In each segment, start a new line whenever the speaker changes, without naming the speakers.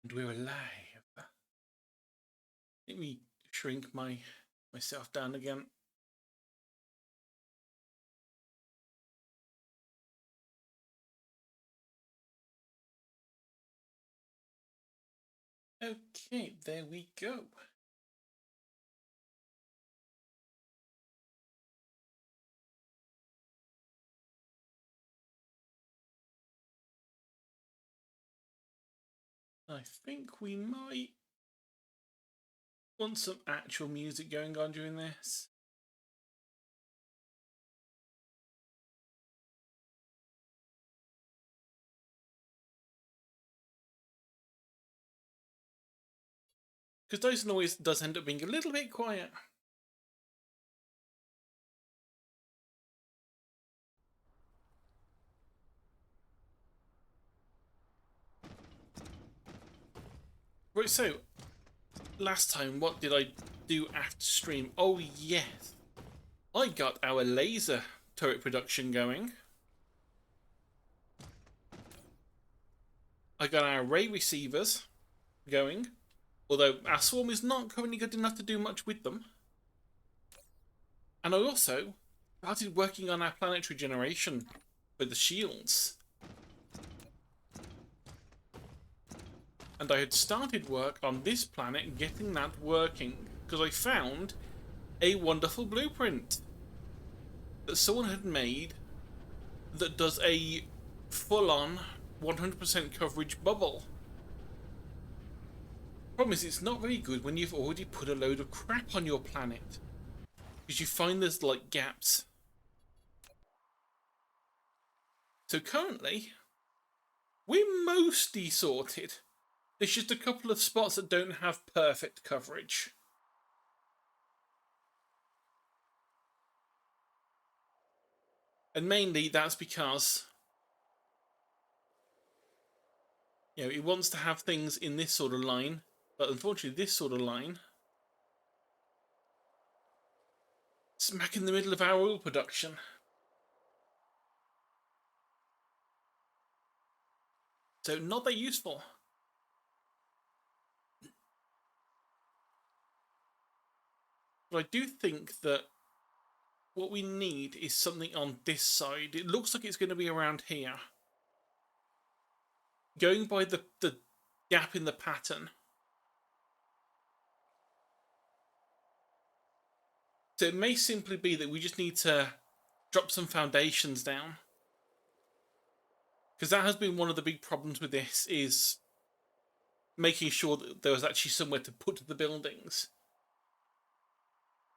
And we're alive. Let me shrink myself down again. Okay, there we go. I think we might want some actual music going on during this. Because those noise does end up being a little bit quiet. Right, so last time, what did I do after stream? Oh, yes. I got our laser turret production going. I got our array receivers going. Although our swarm is not currently good enough to do much with them. And I also started working on our planetary generation for the shields. And I had started work on this planet getting that working because I found a wonderful blueprint that someone had made that does a full-on 100% coverage bubble. Problem is, it's not very good when you've already put a load of crap on your planet, because you find there's like gaps. So currently, we're mostly sorted. There's just a couple of spots that don't have perfect coverage. And mainly that's because, you know, it wants to have things in this sort of line, but unfortunately this sort of line, smack in the middle of our oil production. So not that useful. But I do think that what we need is something on this side. It looks like it's going to be around here. Going by the gap in the pattern. So it may simply be that we just need to drop some foundations down. Because that has been one of the big problems with this, is making sure that there was actually somewhere to put the buildings.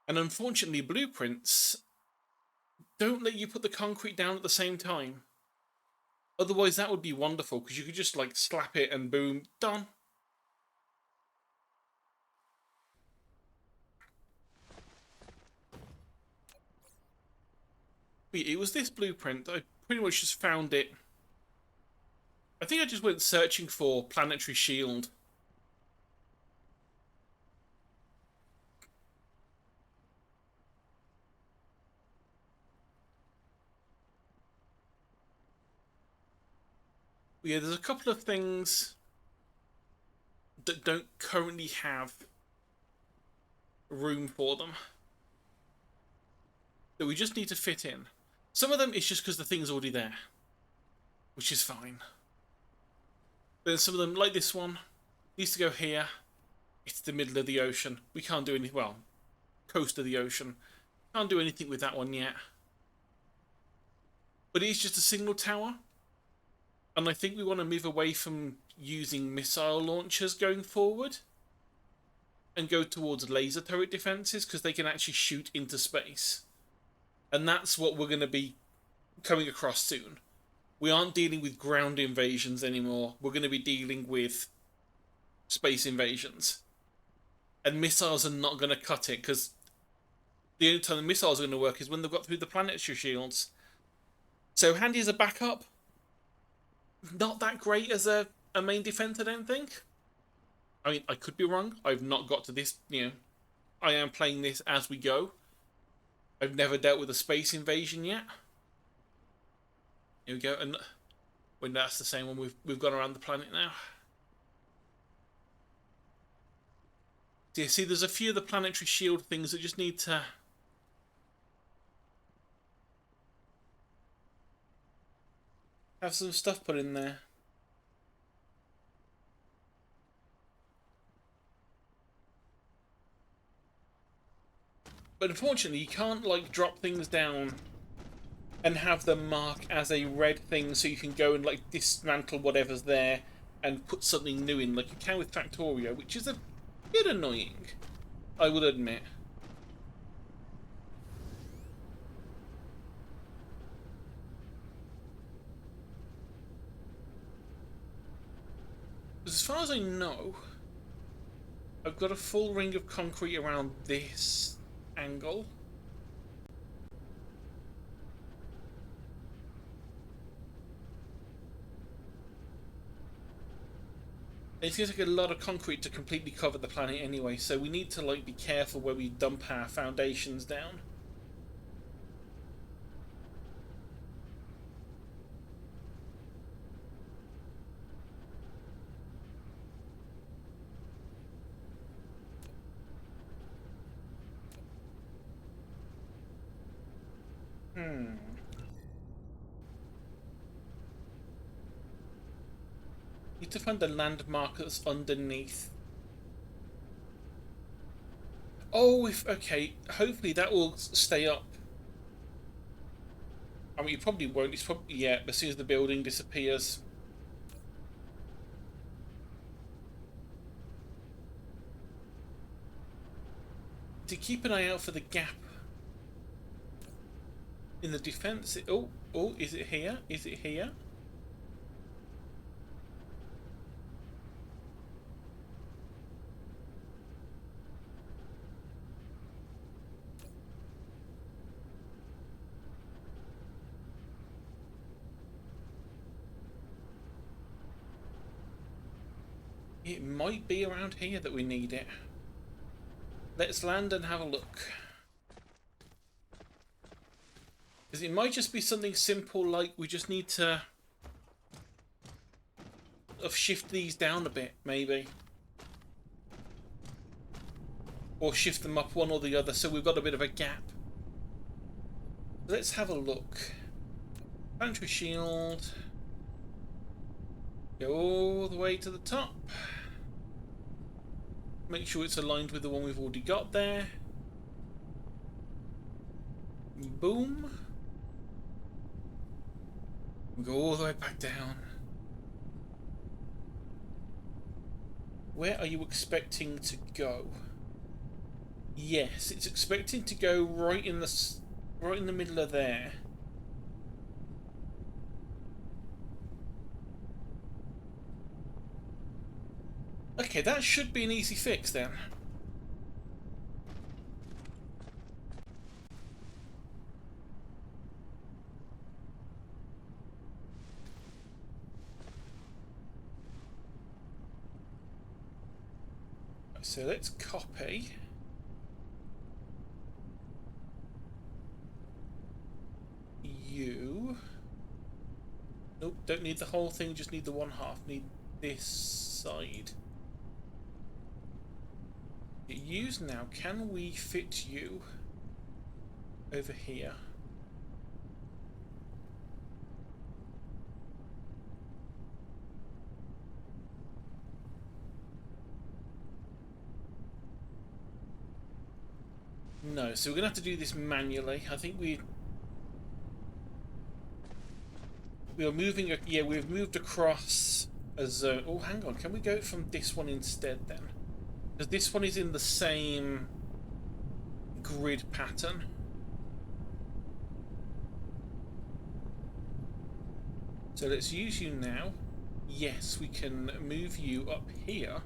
And unfortunately, blueprints don't let you put the concrete down at the same time. Otherwise, that would be wonderful, because you could just like slap it and boom, done. But it was this blueprint. I pretty much just found it. I think I just went searching for planetary shield. Yeah, there's a couple of things that don't currently have room for them that we just need to fit in. Some of them is just because the thing's already there, which is fine. But then some of them, like this one, needs to go here. It's the middle of the ocean. We can't do anything. Well, coast of the ocean. Can't do anything with that one yet. But it's just a single tower. And I think we want to move away from using missile launchers going forward and go towards laser turret defenses, because they can actually shoot into space. And that's what we're going to be coming across soon. We aren't dealing with ground invasions anymore. We're going to be dealing with space invasions. And missiles are not going to cut it, because the only time the missiles are going to work is when they've got through the planetary shields. So handy as a backup. Not that great as a main defense, I don't think. I mean, I could be wrong. I've not got to this, you know. I am playing this as we go. I've never dealt with a space invasion yet. Here we go. And when that's the same one, we've gone around the planet now. dear. See, there's a few of the planetary shield things that just need to... have some stuff put in there. But unfortunately, you can't, like, drop things down and have them mark as a red thing so you can go and, like, dismantle whatever's there and put something new in, like you can with Factorio, which is a bit annoying, I will admit. As far as I know, I've got a full ring of concrete around this angle. It's going to take a lot of concrete to completely cover the planet anyway, so we need to, like, be careful where we dump our foundations down. Need to find the landmark that's underneath. Oh, okay, hopefully that will stay up. I mean, it probably won't. It's probably, yeah, as soon as the building disappears. To keep an eye out for the gap in the defense. Oh, is it here? Is it here? It might be around here that we need it. Let's land and have a look. Because it might just be something simple like we just need to shift these down a bit, maybe. Or shift them up one or the other so we've got a bit of a gap. Let's have a look. Planetary shield. Go all the way to the top. Make sure it's aligned with the one we've already got there. Boom. We go all the way back down. Where are you expecting to go? Yes, it's expecting to go right in the middle of there. Okay, that should be an easy fix then. So let's copy. You. Nope, don't need the whole thing, just need the one half. Need this side. Use now. Can we fit you over here? No, so we're gonna have to do this manually. I think we are moving. Yeah, we've moved across a zone. Oh, hang on. Can we go from this one instead then? Because this one is in the same grid pattern. So let's use you now. Yes, we can move you up here.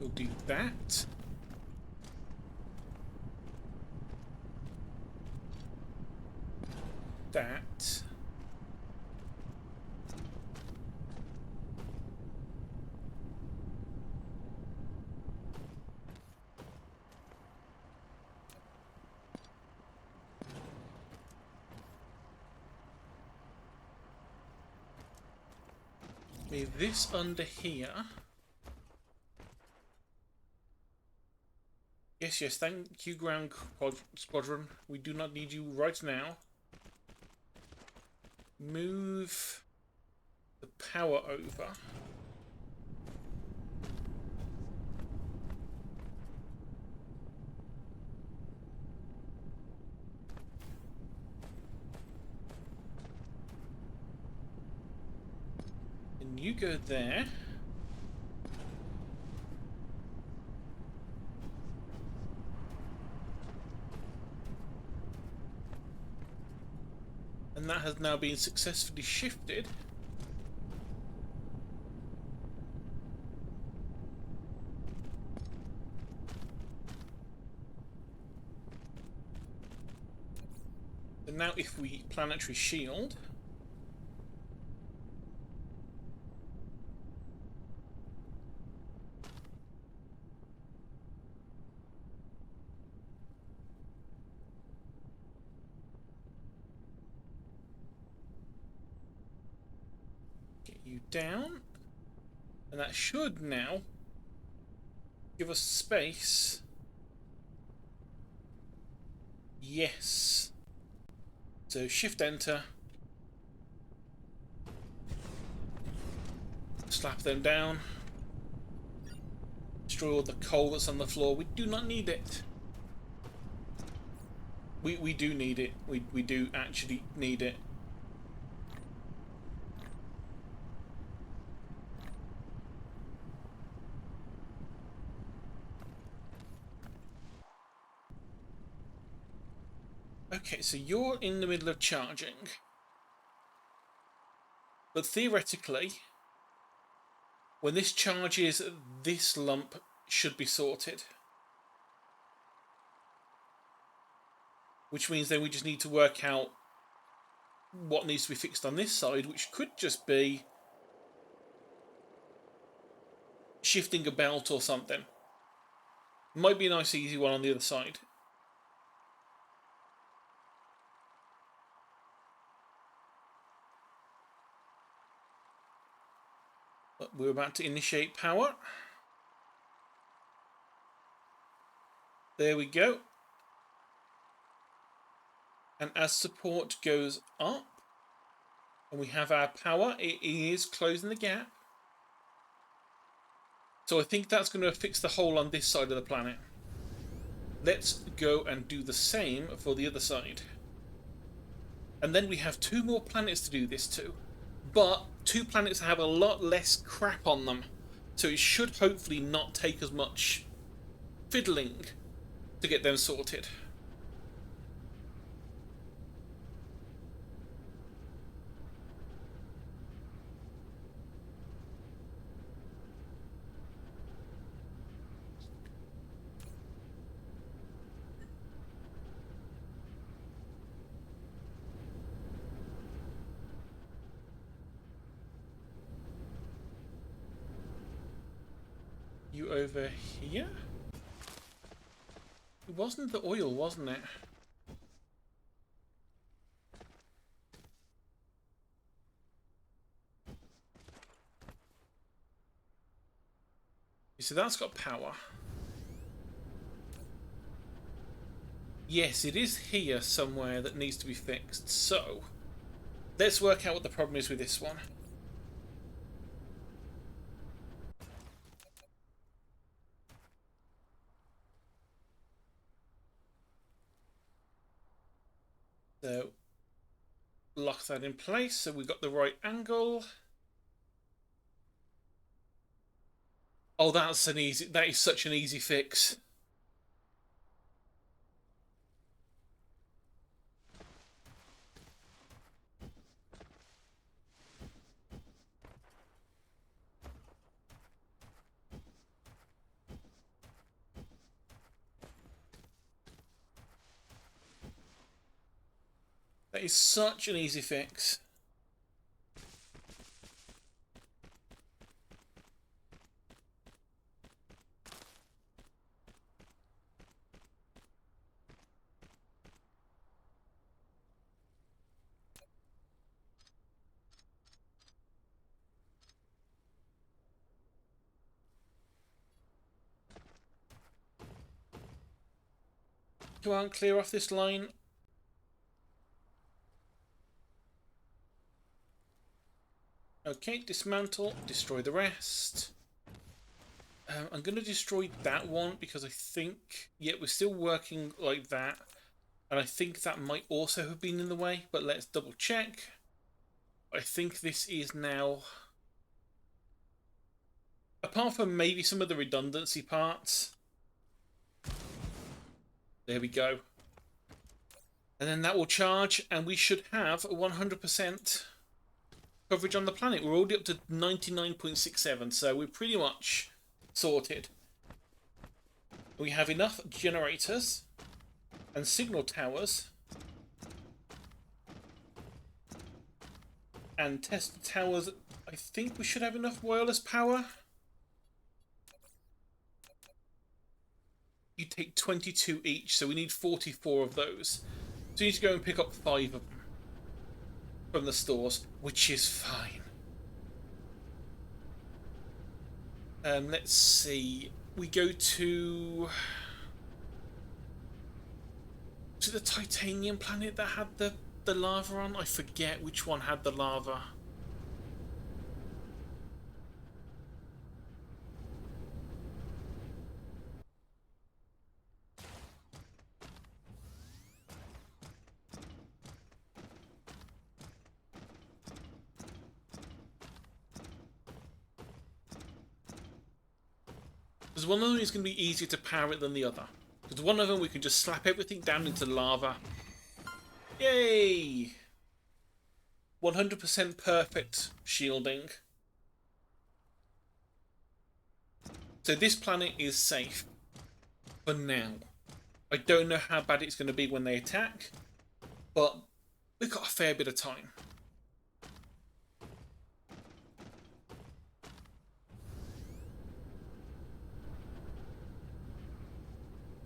We'll do that. That. Move this under here. Yes, yes, thank you, Ground Squadron. We do not need you right now. Move the power over. And you go there. And that has now been successfully shifted. And now if we planetary shield, get you down, and that should now give us space. Yes. So shift enter. Slap them down. Destroy all the coal that's on the floor. We do not need it. We do need it. We do actually need it. Okay, so you're in the middle of charging. But theoretically, when this charges, this lump should be sorted. Which means then we just need to work out what needs to be fixed on this side, which could just be shifting a belt or something. Might be a nice easy one on the other side. But we're about to initiate power. There we go. And as support goes up, and we have our power, it is closing the gap. So I think that's going to fix the hole on this side of the planet. Let's go and do the same for the other side. And then we have 2 more planets to do this to. But 2 planets have a lot less crap on them. So it should hopefully not take as much fiddling to get them sorted. You over here? It wasn't the oil, wasn't it? You see, that's got power. Yes, it is here somewhere that needs to be fixed. So, let's work out what the problem is with this one. So, lock that in place so we've got the right angle. Oh, that is such an easy fix. That is such an easy fix. Come on, clear off this line. Okay, dismantle, destroy the rest. I'm going to destroy that one because I think, yeah, we're still working like that. And I think that might also have been in the way, but let's double check. I think this is now, apart from maybe some of the redundancy parts. There we go. And then that will charge, and we should have 100% coverage on the planet. We're already up to 99.67, so we're pretty much sorted. We have enough generators and signal towers and test towers. I think we should have enough wireless power. You take 22 each, so we need 44 of those. So you need to go and pick up 5 of them from the stores, which is fine. Let's see. We go to the titanium planet that had the lava on. I forget which one had the lava. Because one of them is going to be easier to power it than the other. Because one of them we can just slap everything down into lava. Yay! 100% perfect shielding. So this planet is safe. For now. I don't know how bad it's going to be when they attack. But we've got a fair bit of time.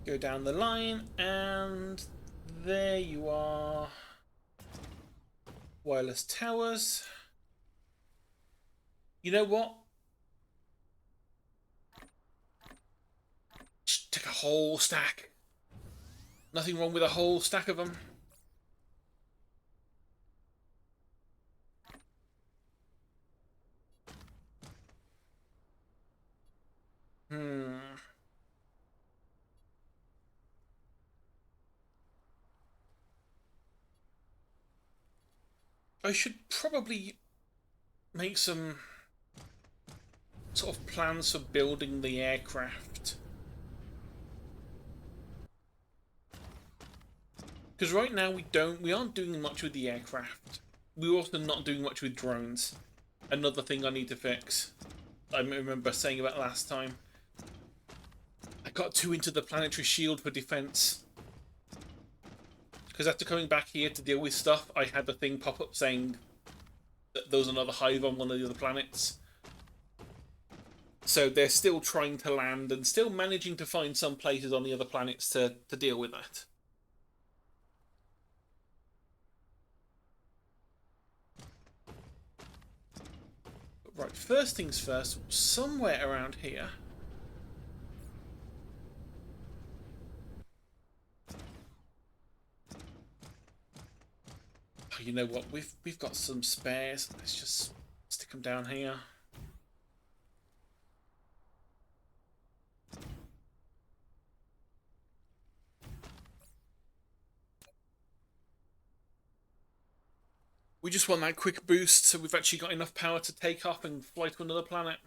Go down the line, and there you are. Wireless towers. You know what? Just take a whole stack. Nothing wrong with a whole stack of them. I should probably make some sort of plans for building the aircraft. Because right now we aren't doing much with the aircraft. We're also not doing much with drones. Another thing I need to fix. I remember saying about last time. I got too into the planetary shield for defense. Because after coming back here to deal with stuff, I had the thing pop up saying that there was another hive on one of the other planets. So they're still trying to land and still managing to find some places on the other planets to deal with that. But right, first things first, somewhere around here. Oh, you know what? We've got some spares. Let's just stick them down here. We just want that quick boost so we've actually got enough power to take off and fly to another planet.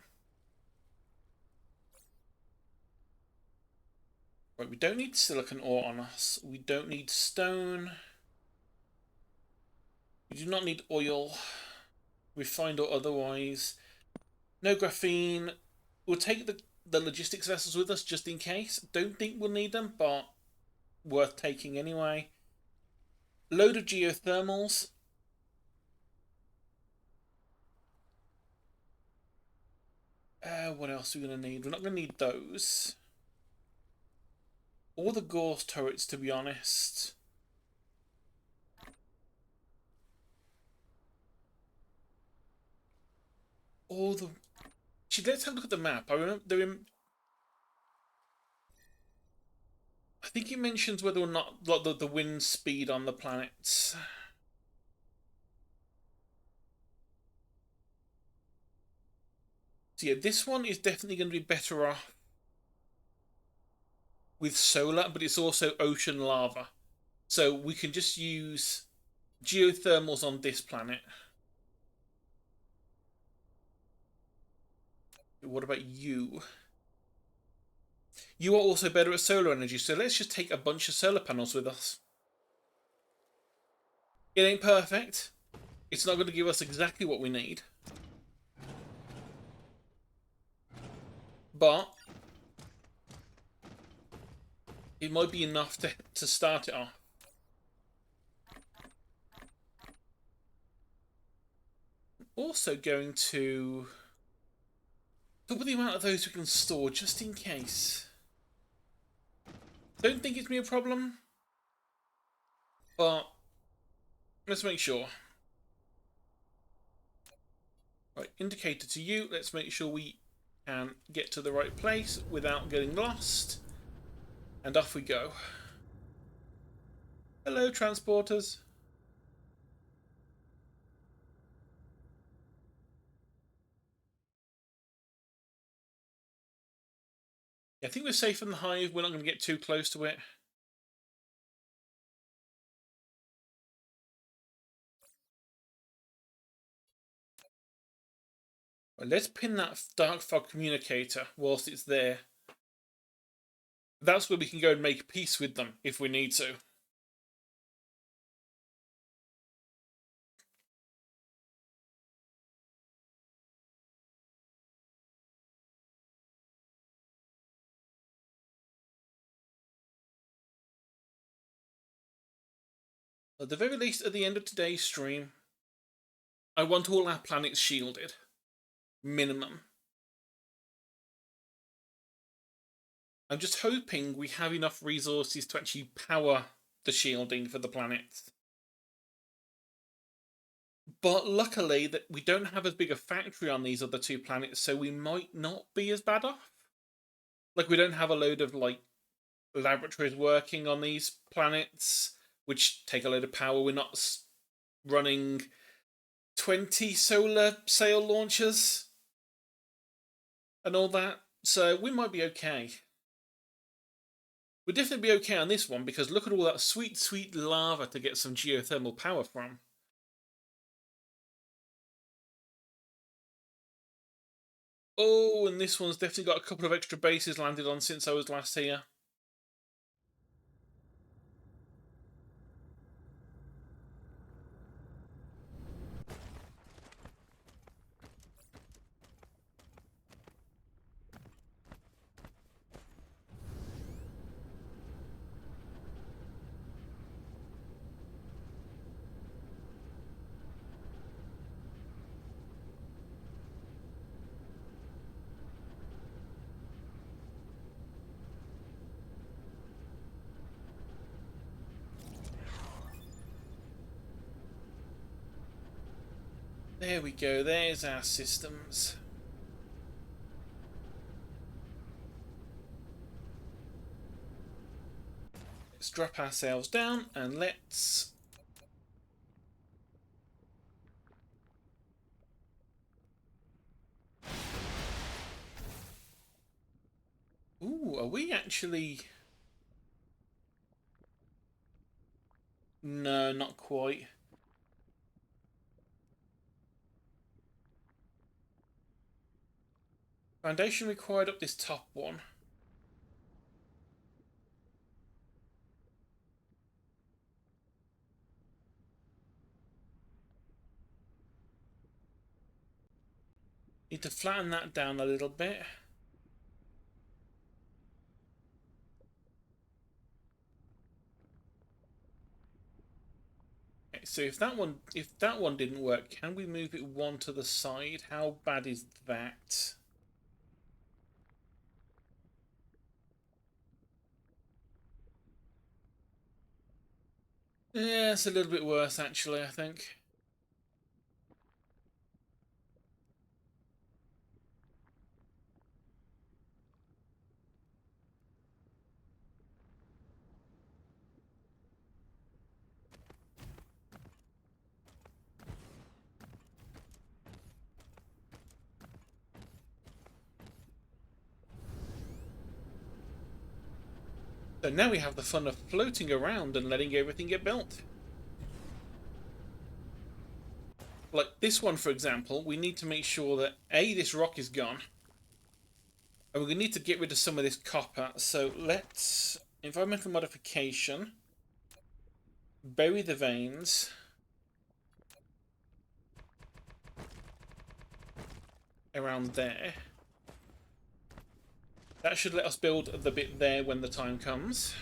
Right, we don't need silicon ore on us. We don't need stone. We do not need oil, refined or otherwise. No graphene. We'll take the logistics vessels with us just in case. Don't think we'll need them, but worth taking anyway. Load of geothermals. What else are we going to need? We're not going to need those. All the Gauss turrets, to be honest. All the... Actually, let's have a look at the map. I remember they're in... I think it mentions whether or not like the wind speed on the planets. So yeah, this one is definitely going to be better off with solar, but it's also ocean lava. So we can just use geothermals on this planet. What about you? You are also better at solar energy, so let's just take a bunch of solar panels with us. It ain't perfect. It's not going to give us exactly what we need. But it might be enough to start it off. Also going to double the amount of those we can store just in case. Don't think it's me a problem, but let's make sure. Right, indicator to you. Let's make sure we can get to the right place without getting lost. And off we go. Hello, transporters. Yeah, I think we're safe in the hive. We're not going to get too close to it. Right, let's pin that dark fog communicator whilst it's there. That's where we can go and make peace with them if we need to. At the very least, at the end of today's stream, I want all our planets shielded. Minimum. I'm just hoping we have enough resources to actually power the shielding for the planets. But luckily, that we don't have as big a factory on these other two planets, so we might not be as bad off. Like, we don't have a load of, like, laboratories working on these planets, which take a load of power. We're not running 20 solar sail launchers and all that, so we might be okay. We'll definitely be okay on this one, because look at all that sweet, sweet lava to get some geothermal power from. Oh, and this one's definitely got a couple of extra bases landed on since I was last here. There we go, there's our systems. Let's drop our sails down and let's... Ooh, are we actually... No, not quite. Foundation required up this top one. Need to flatten that down a little bit. Okay, so if that one didn't work, can we move it one to the side? How bad is that? Yeah, it's a little bit worse actually, I think. So now we have the fun of floating around and letting everything get built. Like this one, for example, we need to make sure that A, this rock is gone. And we're going to need to get rid of some of this copper. So let's... environmental modification. Bury the veins. Around there. That should let us build the bit there when the time comes.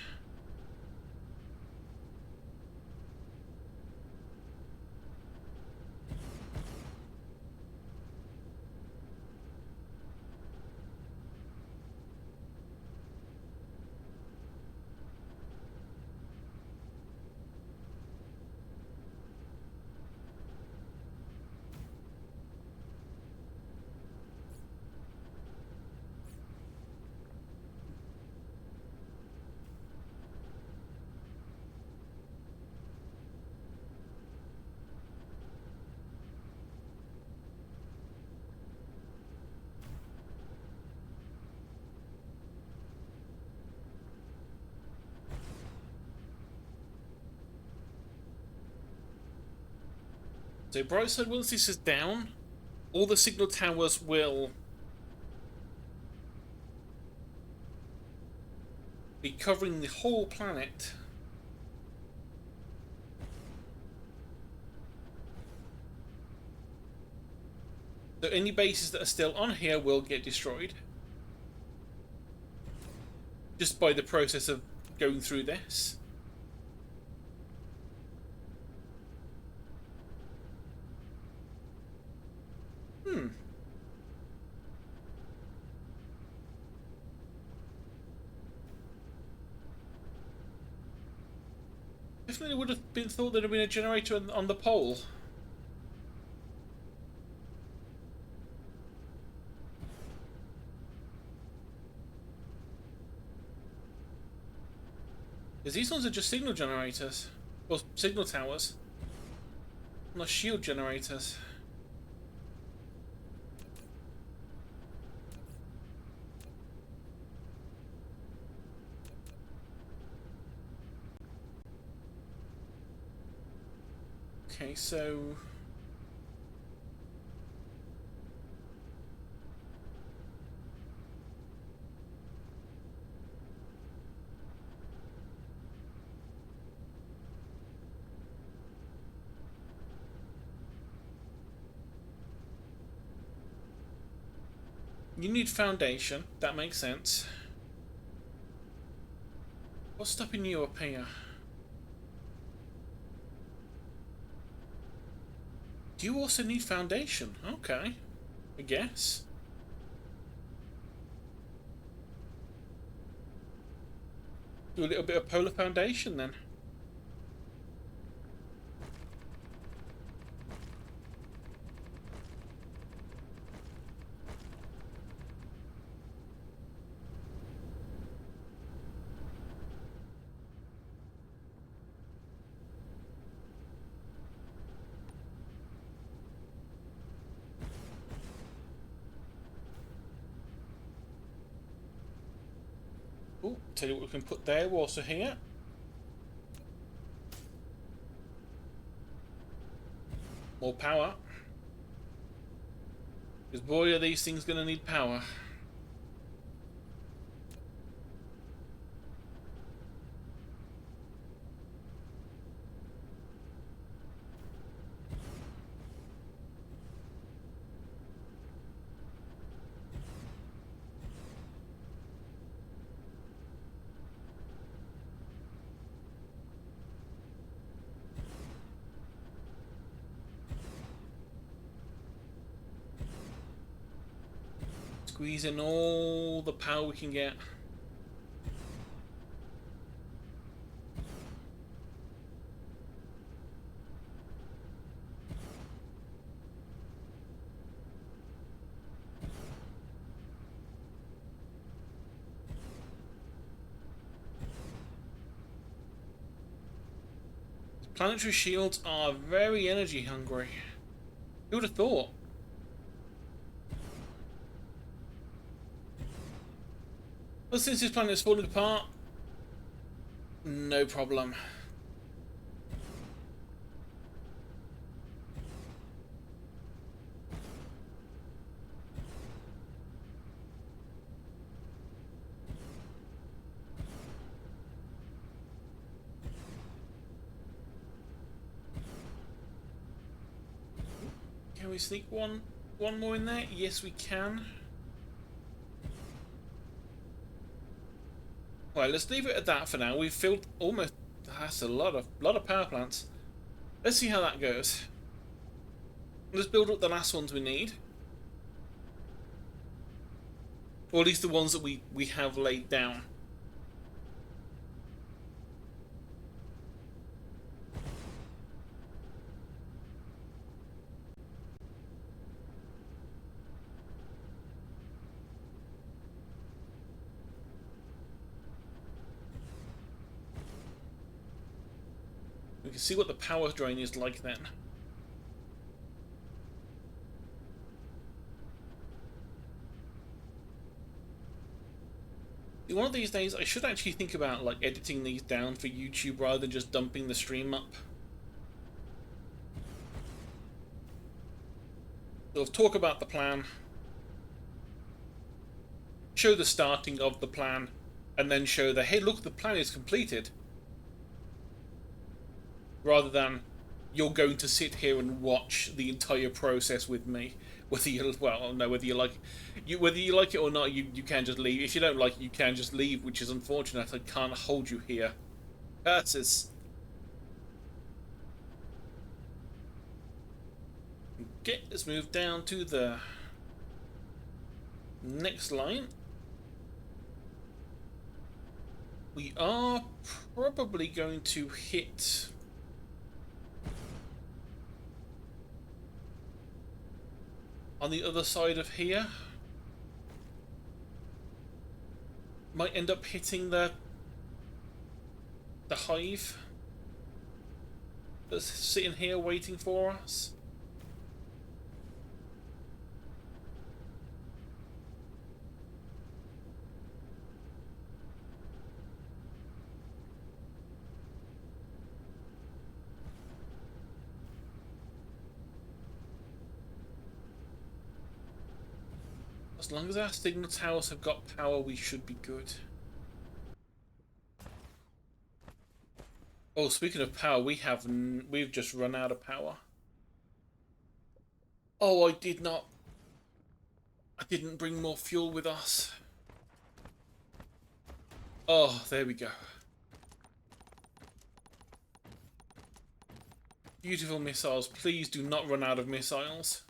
So Brightside, once this is down, all the signal towers will be covering the whole planet. So any bases that are still on here will get destroyed. Just by the process of going through this. Definitely would have been thought there'd have been a generator on the pole. Because these ones are just signal generators. Or signal towers. Not shield generators. Okay, so... you need foundation, that makes sense. What's stopping you up here? Do you also need foundation? Okay, I guess. Do a little bit of polar foundation then. Oh, tell you what we can put there, we're also here. More power. Because boy are these things going to need power. Squeeze in all the power we can get. Planetary shields are very energy hungry. Who would have thought? Well, since this planet is falling apart, No problem. Can we sneak one more in there? Yes, we can. Right, let's leave it at that for now. We've filled almost. That's a lot of power plants. Let's see how that goes. Let's build up the last ones we need, or at least the ones that we have laid down. We can see what the power drain is like then. One of these days, I should actually think about like editing these down for YouTube rather than just dumping the stream up. Sort of talk about the plan, show the starting of the plan, and then show the hey look, the plan is completed. Rather than you're going to sit here and watch the entire process with me. Whether you whether you like it or not, you can just leave. If you don't like it, you can just leave, which is unfortunate. I can't hold you here. Curses. Okay, let's move down to the next line. We are probably going to hit on the other side of here. Might end up hitting the hive that's sitting here waiting for us. As long as our signal towers have got power, we should be good. Oh, speaking of power, we've just run out of power. Oh, I didn't bring more fuel with us. Oh, there we go. Beautiful missiles. Please do not run out of missiles.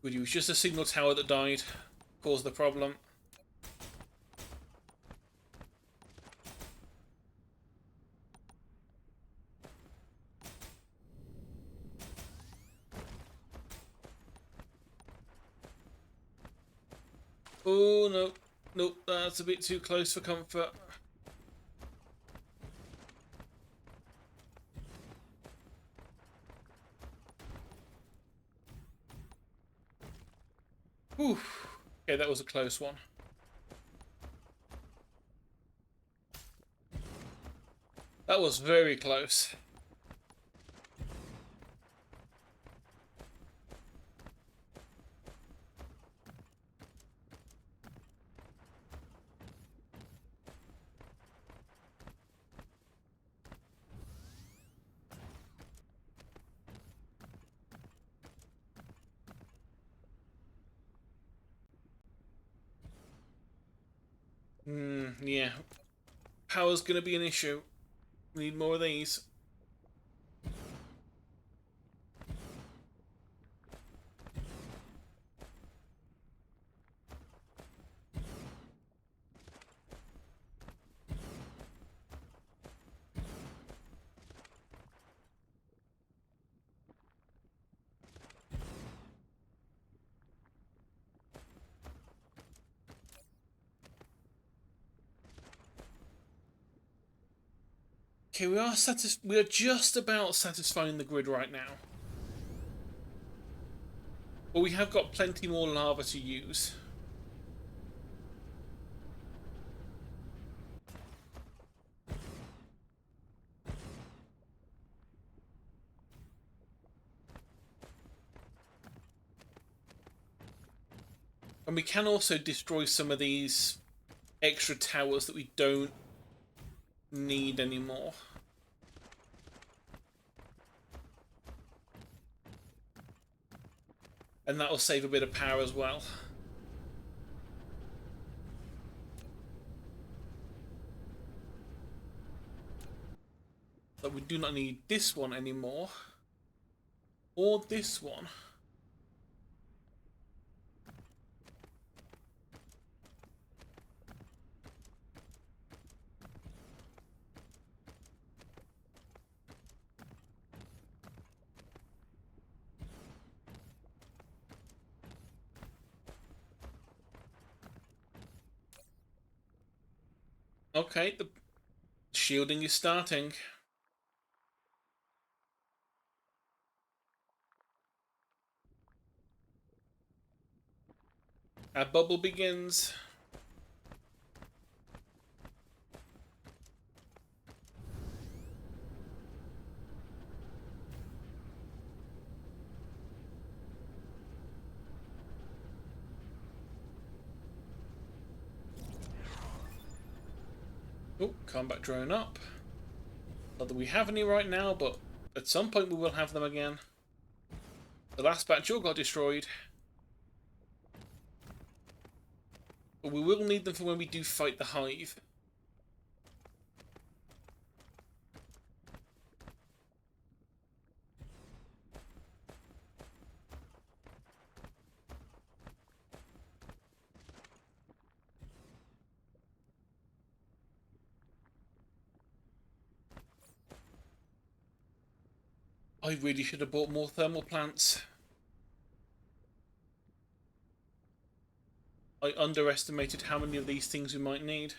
It was just a signal tower that died. Caused the problem. Oh, no. Nope, that's a bit too close for comfort. Whew. Okay, that was a close one. That was very close. Yeah. Power's gonna be an issue. We need more of these. Okay, we are just about satisfying the grid right now. But we have got plenty more lava to use. And we can also destroy some of these extra towers that we don't need anymore. And that will save a bit of power as well. But we do not need this one anymore. Or this one. Okay, the shielding is starting. Our bubble begins. Oh, combat drone up. Not that we have any right now, but at some point we will have them again. The last batch all got destroyed. But we will need them for when we do fight the hive. I really should have bought more thermal plants. I underestimated how many of these things we might need.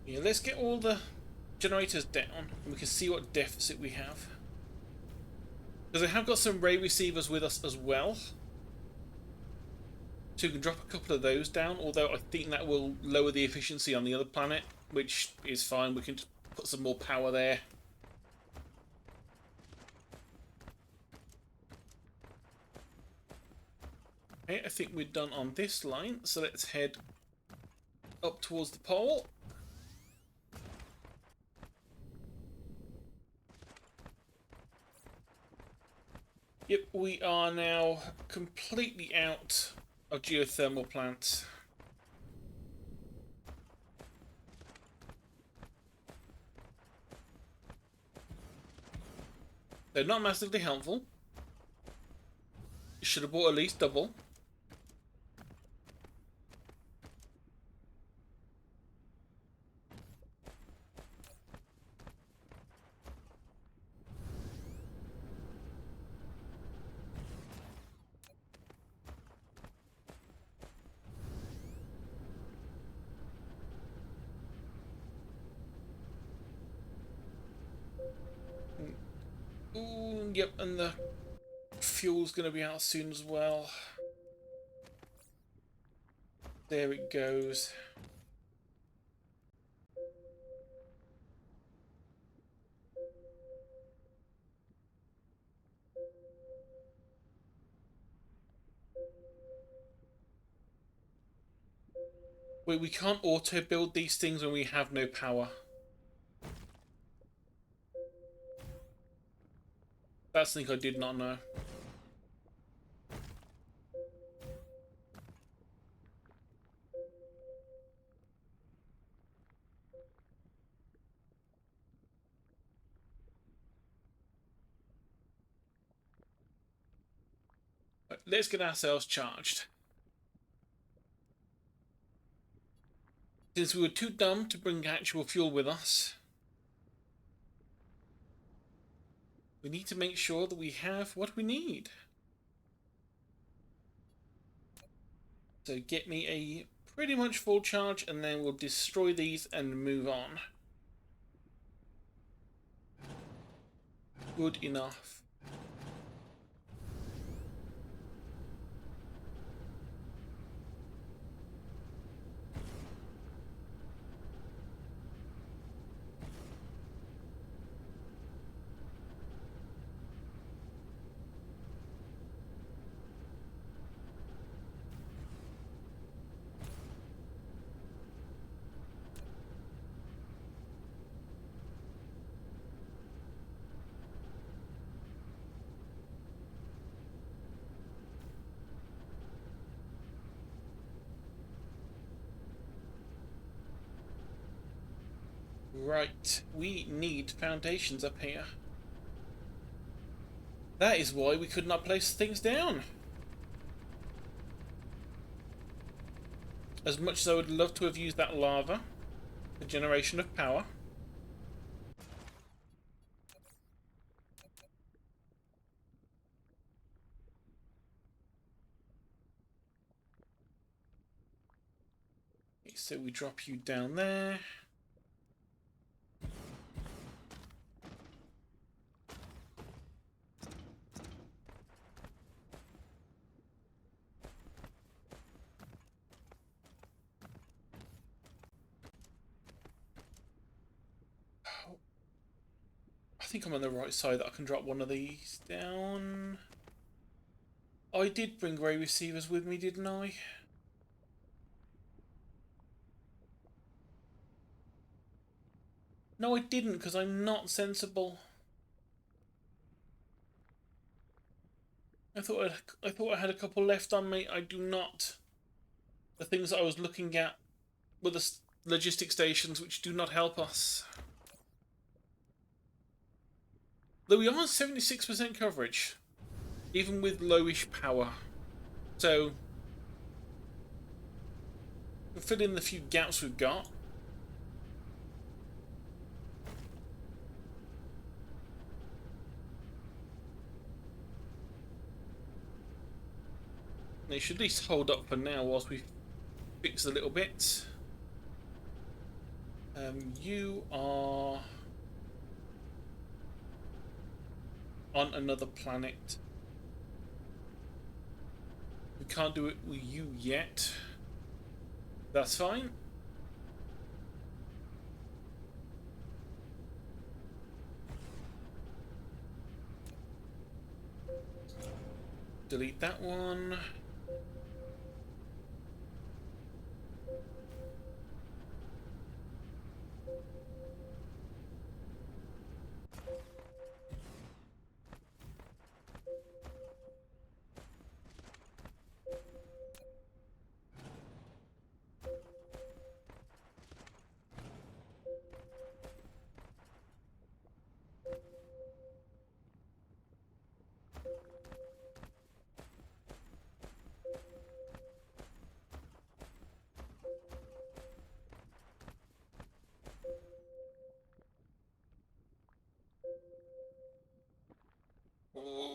Yeah, let's get all the generators down and we can see what deficit we have. Because I have got some ray receivers with us as well. So we can drop a couple of those down, although I think that will lower the efficiency on the other planet, which is fine. We can just put some more power there. Okay, I think we're done on this line, so let's head up towards the pole. Yep, we are now completely out of geothermal plants. They're not massively helpful. You should have bought at least double. Ooh, yep, and the fuel's going to be out soon as well. There it goes. Wait, we can't auto-build these things when we have no power. That's something I did not know. let's get ourselves charged. Since we were too dumb to bring actual fuel with us, we need to make sure that we have what we need. So get me a pretty much full charge, and then we'll destroy these and move on. Good enough. Right, we need foundations up here. That is why we could not place things down. As much as I would love to have used that lava for generation of power. Okay, so we drop you down there. I think I'm on the right side that I can drop one of these down. I did bring grey receivers with me, didn't I? No, I didn't, because I'm not sensible. I thought I had a couple left on me. I do not. The things that I was looking at were the logistic stations, which do not help us. Though we are on 76% coverage, even with lowish power. So, we'll fill in the few gaps we've got. They should at least hold up for now whilst we fix a little bit. You are on another planet. We can't do it with you yet. That's fine. Delete that one.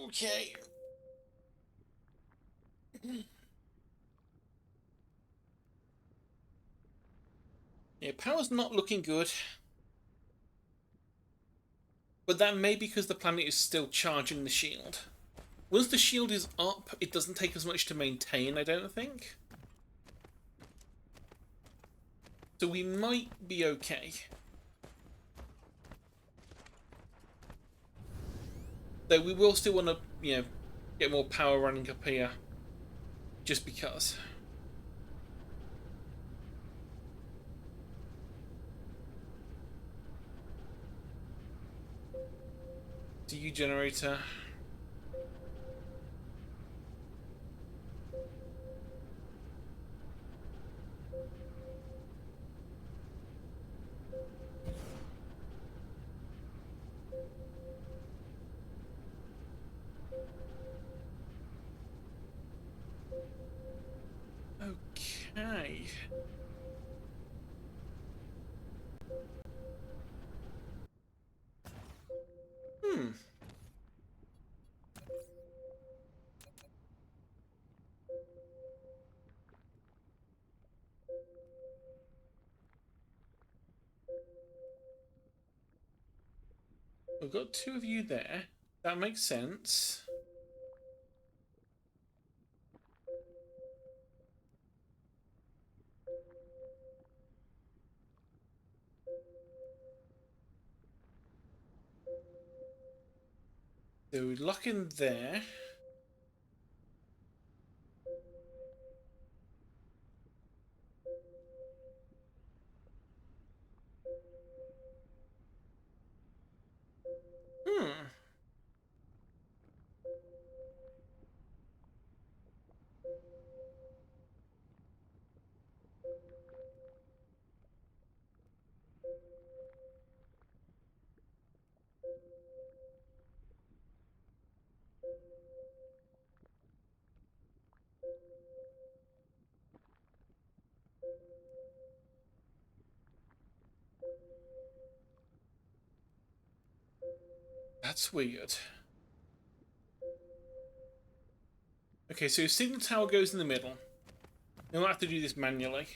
Okay. Yeah, power's not looking good. But that may be because the planet is still charging the shield. Once the shield is up, it doesn't take as much to maintain, I don't think. So we might be okay. Though we will still want to, get more power running up here. Just because. DU generator. We've got two of you there. That makes sense. So we lock in there. Hmm. That's weird. Okay, so signal tower goes in the middle. We'll have to do this manually.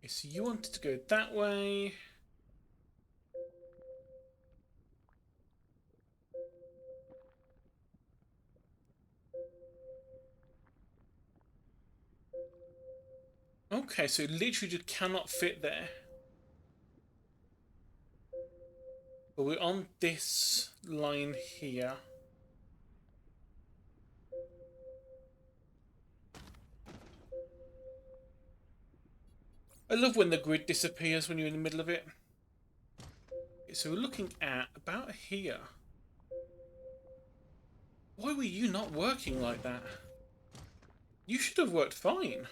Okay, so you wanted to go that way. Okay, so it literally just cannot fit there. But we're on this line here. I love when the grid disappears when you're in the middle of it. Okay, so we're looking at about here. Why were you not working like that? You should have worked fine.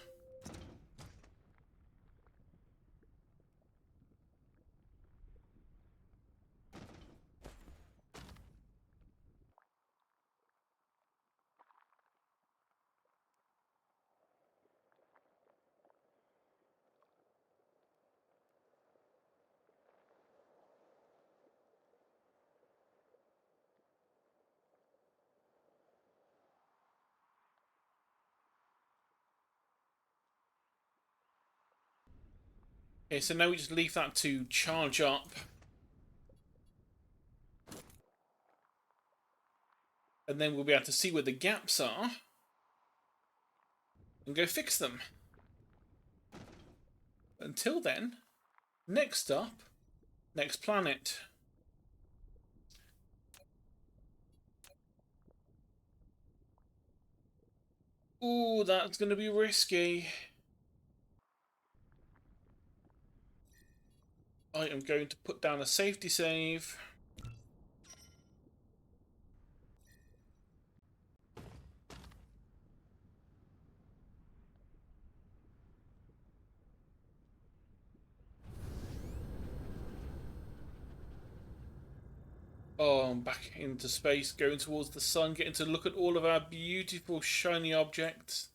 Okay, so now we just leave that to charge up. And then we'll be able to see where the gaps are. And go fix them. Until then, next up, next planet. Ooh, that's going to be risky. I am going to put down a safety save. Oh, I'm back into space, going towards the sun, getting to look at all of our beautiful shiny objects.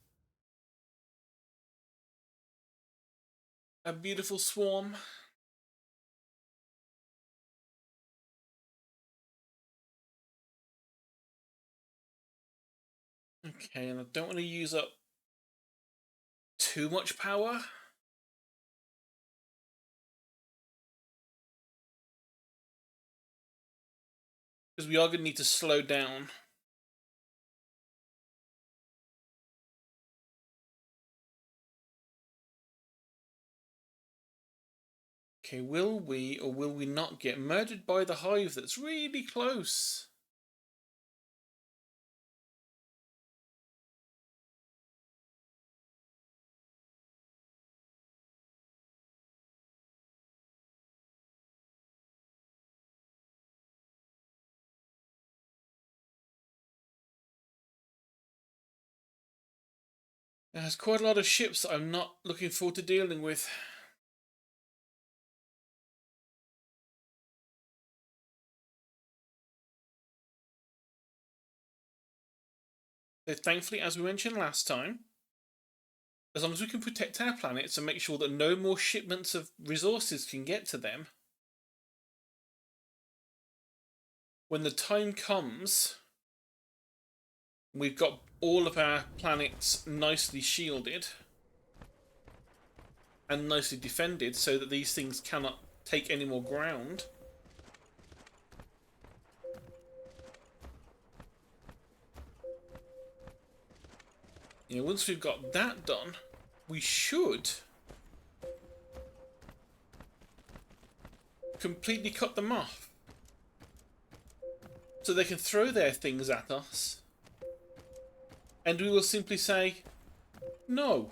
A beautiful swarm. Okay, and I don't want to use up too much power. Because we are going to need to slow down. Okay, will we or will we not get murdered by the hive that's really close? There's quite a lot of ships that I'm not looking forward to dealing with. So thankfully, as we mentioned last time, As long as we can protect our planets and make sure that no more shipments of resources can get to them, when the time comes, we've got all of our planets nicely shielded and nicely defended so that these things cannot take any more ground. You know, once we've got that done, we should completely cut them off so they can throw their things at us and we will simply say no.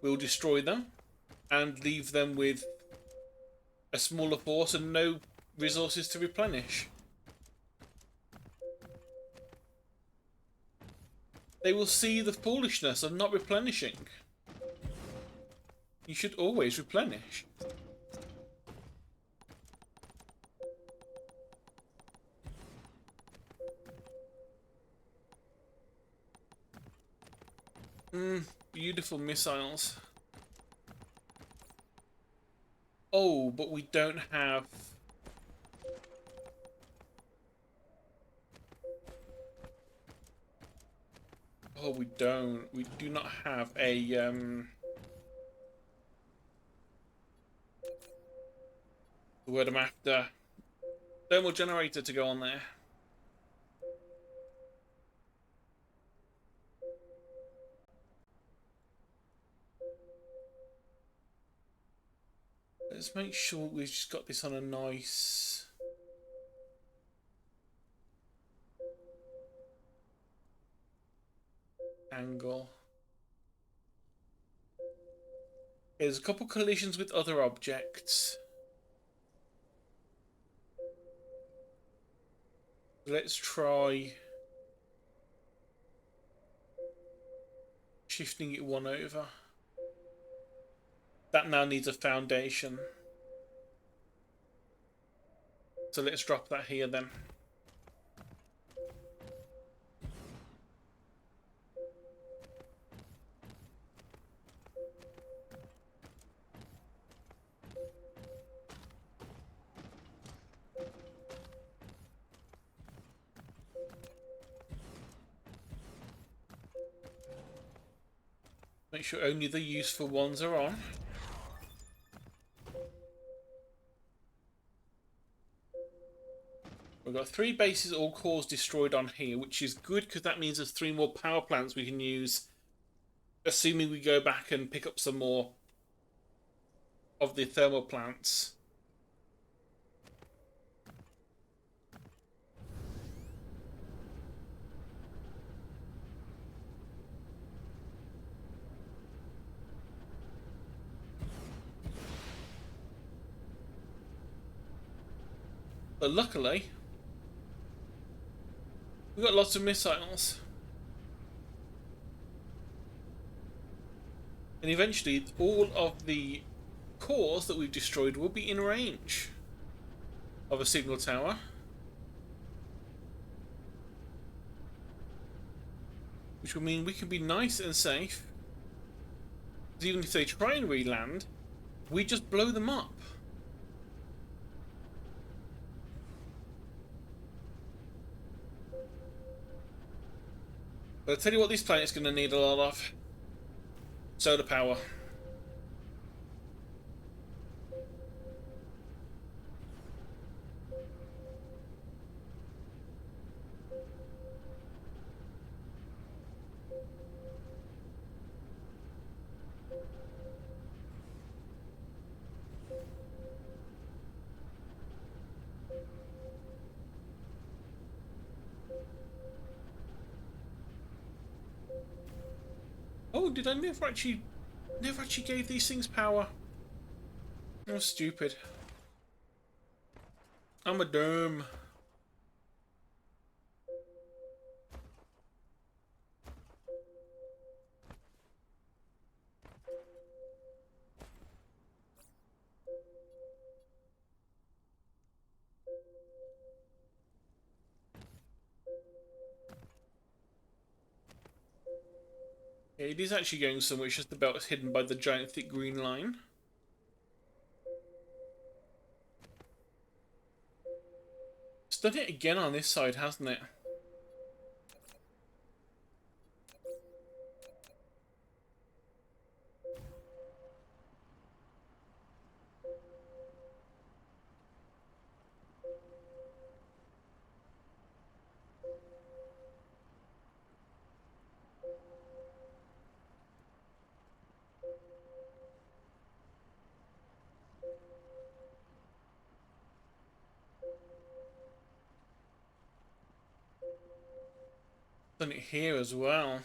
We'll destroy them and leave them with a smaller force and no resources to replenish. They will see the foolishness of not replenishing. You should always replenish. Beautiful missiles. Oh, but we don't have... Oh, we don't. We do not have a, the word I'm after. Thermal generator to go on there. Let's make sure we've just got this on a nice... angle. There's a couple collisions with other objects. Let's try shifting it one over. That now needs a foundation. So let's drop that here then. Make sure only the useful ones are on. We've got 3 bases, all cores destroyed on here, which is good because that means there's 3 more power plants we can use, assuming we go back and pick up some more of the thermal plants. But luckily, we've got lots of missiles. And eventually, all of the cores that we've destroyed will be in range of a signal tower. Which will mean we can be nice and safe. Because even if they try and re-land, we just blow them up. But I'll tell you what this planet's going to need a lot of. Solar power. Oh, did I never actually gave these things power? Oh, stupid. I'm a derm. It is actually going somewhere, it's just about hidden by the giant thick green line. It's done it again on this side, hasn't it? Done it here as well.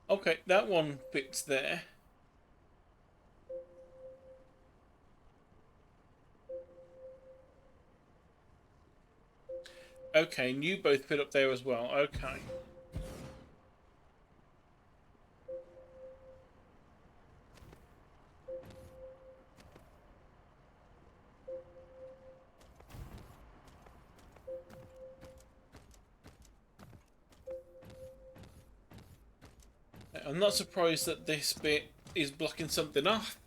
Okay, that one fits there. Okay, and you both fit up there as well. Okay. I'm not surprised that this bit is blocking something off.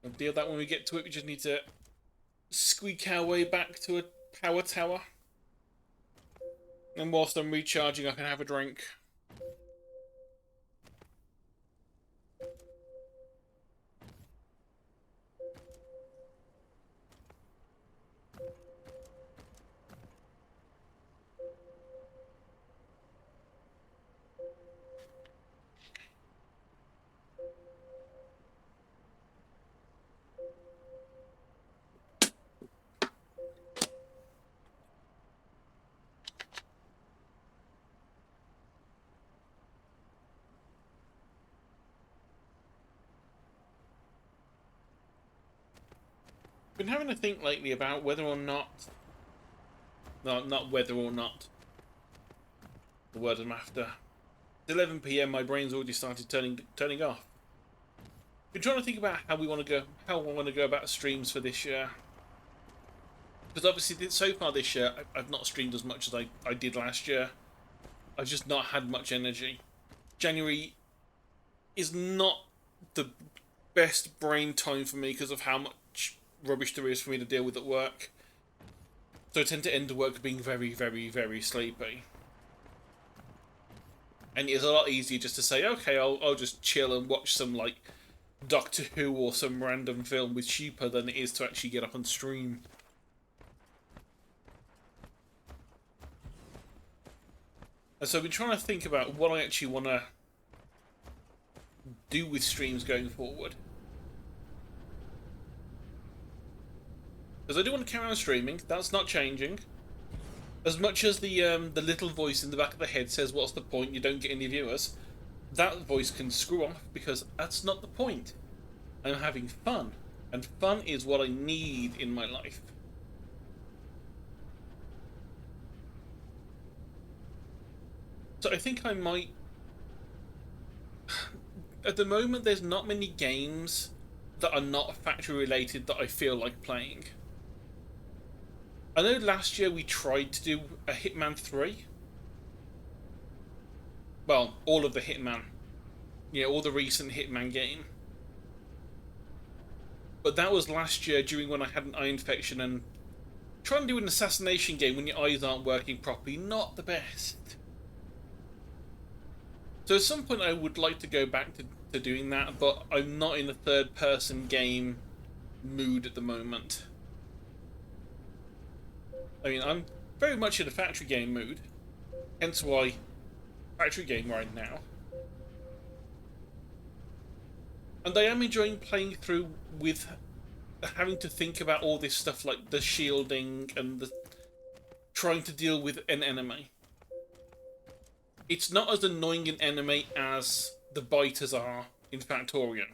I'll deal that when we get to it. We just need to squeak our way back to a power tower. And whilst I'm recharging, I can have a drink. Been having to think lately about whether or not... No, not whether or not. The word I'm after. It's 11 PM, my brain's already started turning off. Been trying to think about how I want to go about streams for this year. Because obviously, so far this year, I've not streamed as much as I did last year. I've just not had much energy. January is not the best brain time for me because of how much rubbish there is for me to deal with at work. So I tend to end the work being very, very, very sleepy. And it's a lot easier just to say, okay, I'll just chill and watch some, like, Doctor Who or some random film with Sheepa than it is to actually get up and stream. And so I've been trying to think about what I actually want to do with streams going forward. Because I do want to carry on streaming, that's not changing. As much as the little voice in the back of the head says, what's the point, you don't get any viewers, that voice can screw off because that's not the point. I'm having fun, and fun is what I need in my life. So I think I might... At the moment, there's not many games that are not factory related that I feel like playing. I know last year we tried to do a Hitman 3. Well, all of the Hitman. Yeah, all the recent Hitman game. But that was last year during when I had an eye infection, and trying to do an assassination game when your eyes aren't working properly, not the best. So at some point I would like to go back to doing that, but I'm not in a third-person game mood at the moment. I mean, I'm very much in a factory game mood, hence why factory game right now. And I am enjoying playing through with having to think about all this stuff like the shielding and the trying to deal with an enemy. It's not as annoying an enemy as the biters are in Factorian.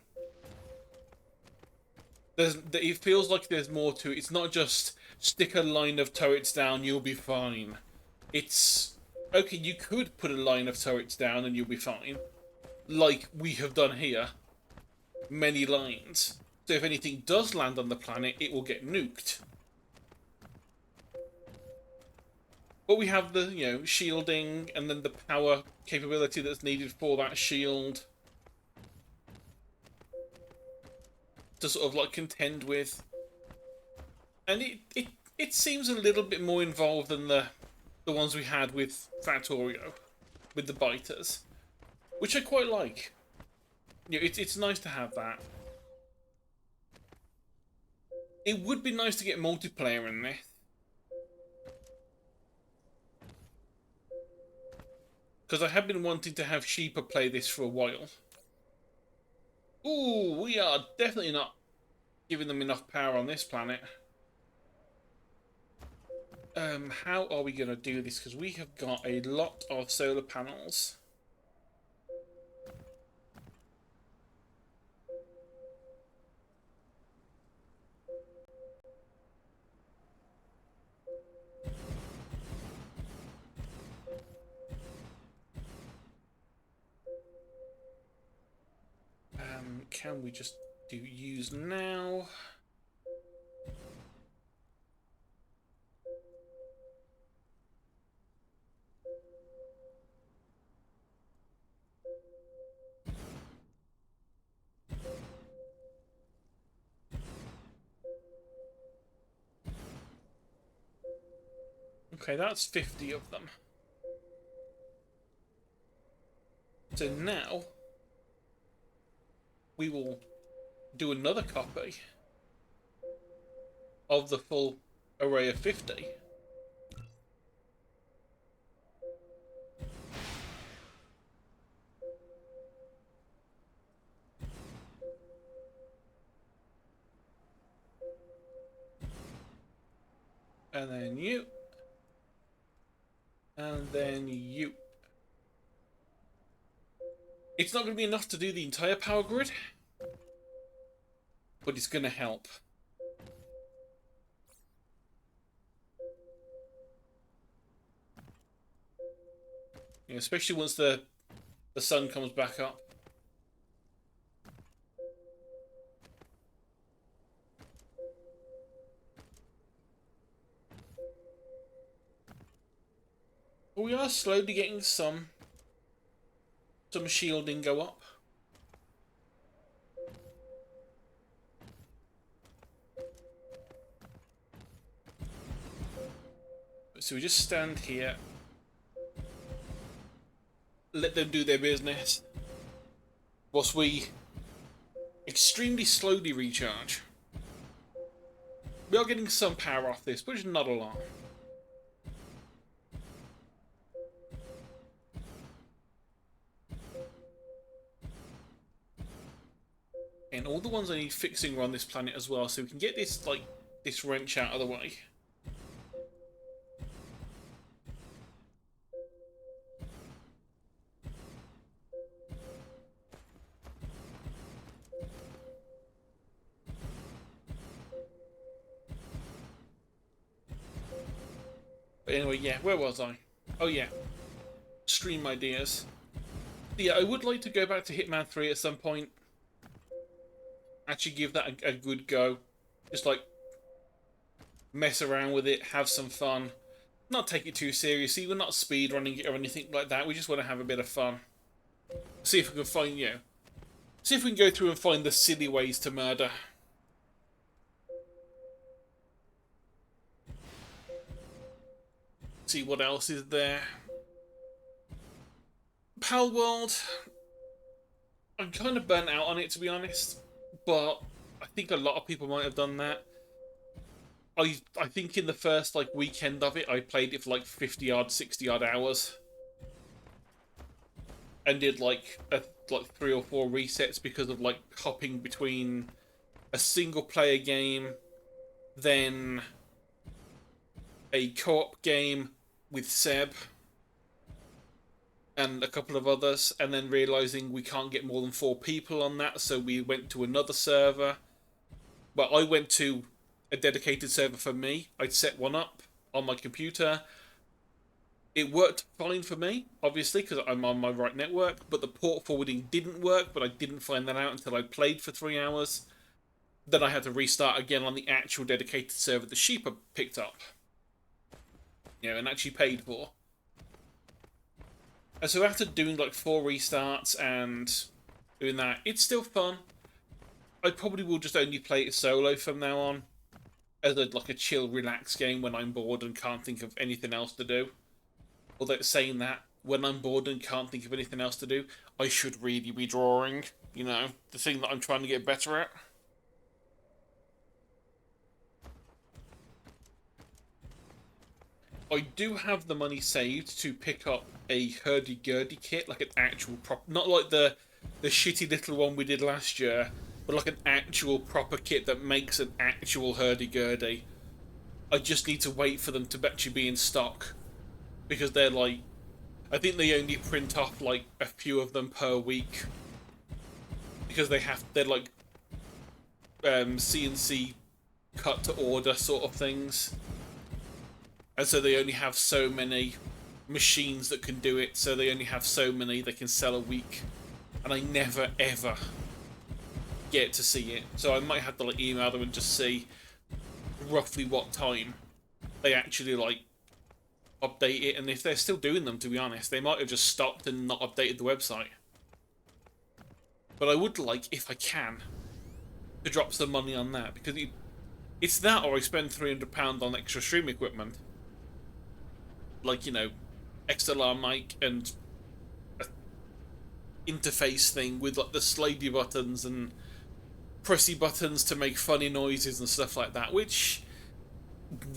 It feels like there's more to it. It's not just stick a line of turrets down, you'll be fine. It's Okay, you could put a line of turrets down and you'll be fine. Like we have done here. Many lines. So if anything does land on the planet, it will get nuked. But we have the, shielding and then the power capability that's needed for that shield to sort of like contend with. And it seems a little bit more involved than the ones we had with Factorio, with the biters, which I quite like. It's nice to have that. It would be nice to get multiplayer in this. Because I have been wanting to have Sheepa play this for a while. Ooh, we are definitely not giving them enough power on this planet. How are we going to do this? Because we have got a lot of solar panels. Can we just do use now? Okay, that's 50 of them. So now we will do another copy of the full array of 50. And then you. And then you. It's not going to be enough to do the entire power grid, but it's going to help. Especially once the sun comes back up. But we are slowly getting some shielding go up. So we just stand here, let them do their business, whilst we extremely slowly recharge. We are getting some power off this, but it's not a lot. And all the ones I need fixing are on this planet as well, so we can get this, this wrench out of the way. But anyway, yeah, where was I? Oh yeah, stream ideas. Yeah, I would like to go back to Hitman 3 at some point. Actually give that a good go. Just mess around with it, have some fun. Not take it too seriously. We're not speedrunning it or anything like that. We just want to have a bit of fun. See if we can find, see if we can go through and find the silly ways to murder. See what else is there. Pal World, I'm kind of burnt out on it, to be honest. But I think a lot of people might have done that. I think in the first weekend of it, I played it for 50 odd, 60 odd hours, and did 3 or 4 resets because of hopping between a single player game, then a co-op game with Seb and a couple of others, and then realizing we can't get more than 4 people on that, so we went to another server. But I went to a dedicated server for me. I'd set one up on my computer. It worked fine for me, obviously, because I'm on my right network, but the port forwarding didn't work, but I didn't find that out until I played for 3 hours. Then I had to restart again on the actual dedicated server the sheep had picked up, and actually paid for. And so after doing like 4 restarts and doing that, it's still fun. I probably will just only play it solo from now on, as like a chill, relax game when I'm bored and can't think of anything else to do. Although saying that, when I'm bored and can't think of anything else to do, I should really be drawing. The thing that I'm trying to get better at. I do have the money saved to pick up a hurdy-gurdy kit, like an actual not like the shitty little one we did last year, but like an actual proper kit that makes an actual hurdy-gurdy. I just need to wait for them to actually be in stock, because they're like, I think they only print off like a few of them per week, because they're like CNC cut to order sort of things. And so they only have so many machines that can do it, so they only have so many they can sell a week. And I never, ever get to see it. So I might have to like email them and just see roughly what time they actually like update it. And if they're still doing them, to be honest, they might have just stopped and not updated the website. But I would like, if I can, to drop some money on that, because it's that or I spend £300 on extra stream equipment. Like, XLR mic and a interface thing with like the slidey buttons and pressy buttons to make funny noises and stuff like that, which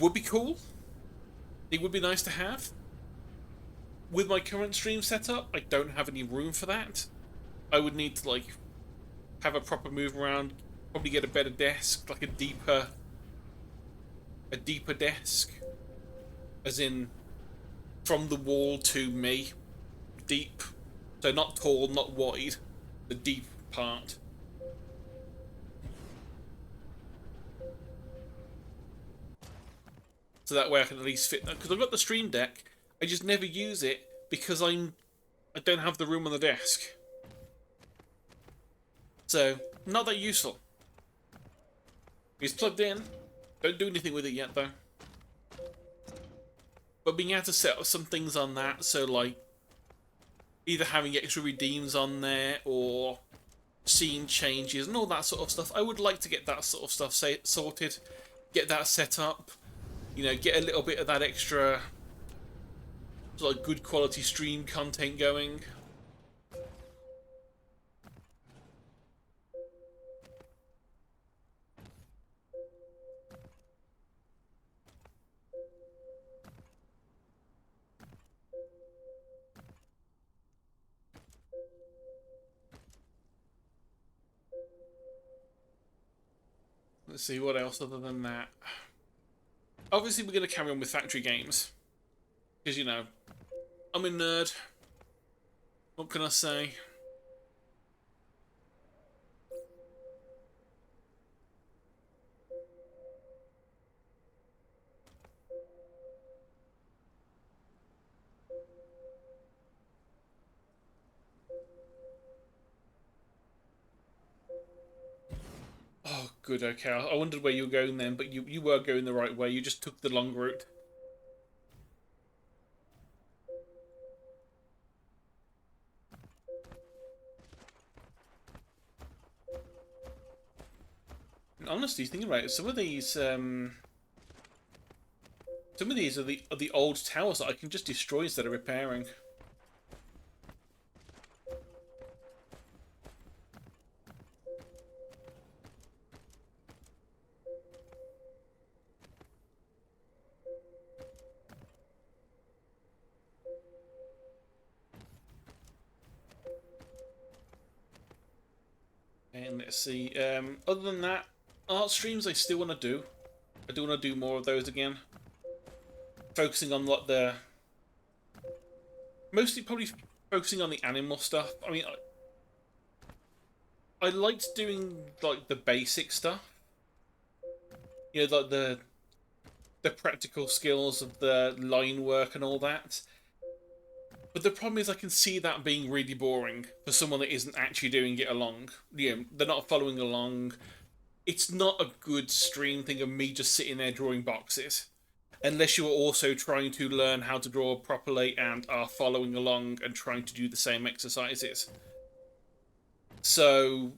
would be cool. It would be nice to have. With my current stream setup, I don't have any room for that. I would need to like have a proper move around, probably get a better desk, like a deeper desk, as in from the wall to me, deep. So not tall, not wide, the deep part. So that way I can at least fit that, because I've got the Stream Deck, I just never use it because I don't have the room on the desk. So, not that useful. It's plugged in, don't do anything with it yet though. But being able to set up some things on that, so like either having extra redeems on there or scene changes and all that sort of stuff, I would like to get that sort of stuff sorted, get that set up, get a little bit of that extra sort of good quality stream content going. Let's see, what else other than that? Obviously, we're going to carry on with factory games. Because, I'm a nerd. What can I say? Oh, good, okay. I wondered where you were going then, but you were going the right way. You just took the long route. And honestly, thinking about it, some of these are the old towers that I can just destroy instead of repairing. And let's see. Other than that, art streams I still want to do. I do want to do more of those again. Focusing on what mostly probably focusing on the animal stuff. I mean, I liked doing like the basic stuff. Like the practical skills of the line work and all that. But the problem is I can see that being really boring for someone that isn't actually doing it along. You know, they're not following along. It's not a good stream thing of me just sitting there drawing boxes. Unless you are also trying to learn how to draw properly and are following along and trying to do the same exercises. So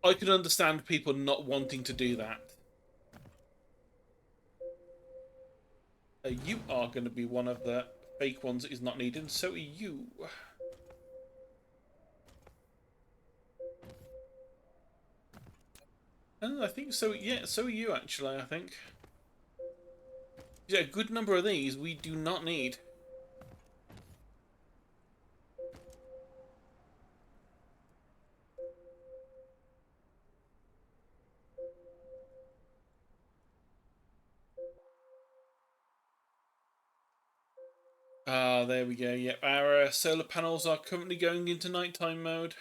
I can understand people not wanting to do that. You are going to be one of the fake ones that is not needed, and so are you. And I think so, yeah, so are you actually, I think. Yeah, a good number of these we do not need. Ah, there we go. Yep, our solar panels are currently going into nighttime mode.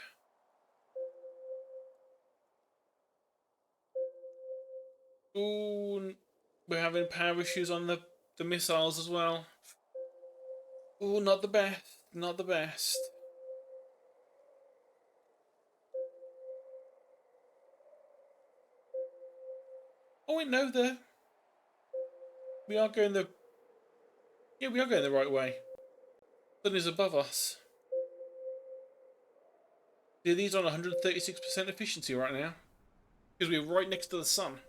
Ooh, we're having power issues on the missiles as well. Ooh, not the best. Not the best. Oh wait, no, we are going the yeah, we are going the right way. Sun is above us. Yeah, these are on 136% efficiency right now because we're right next to the sun.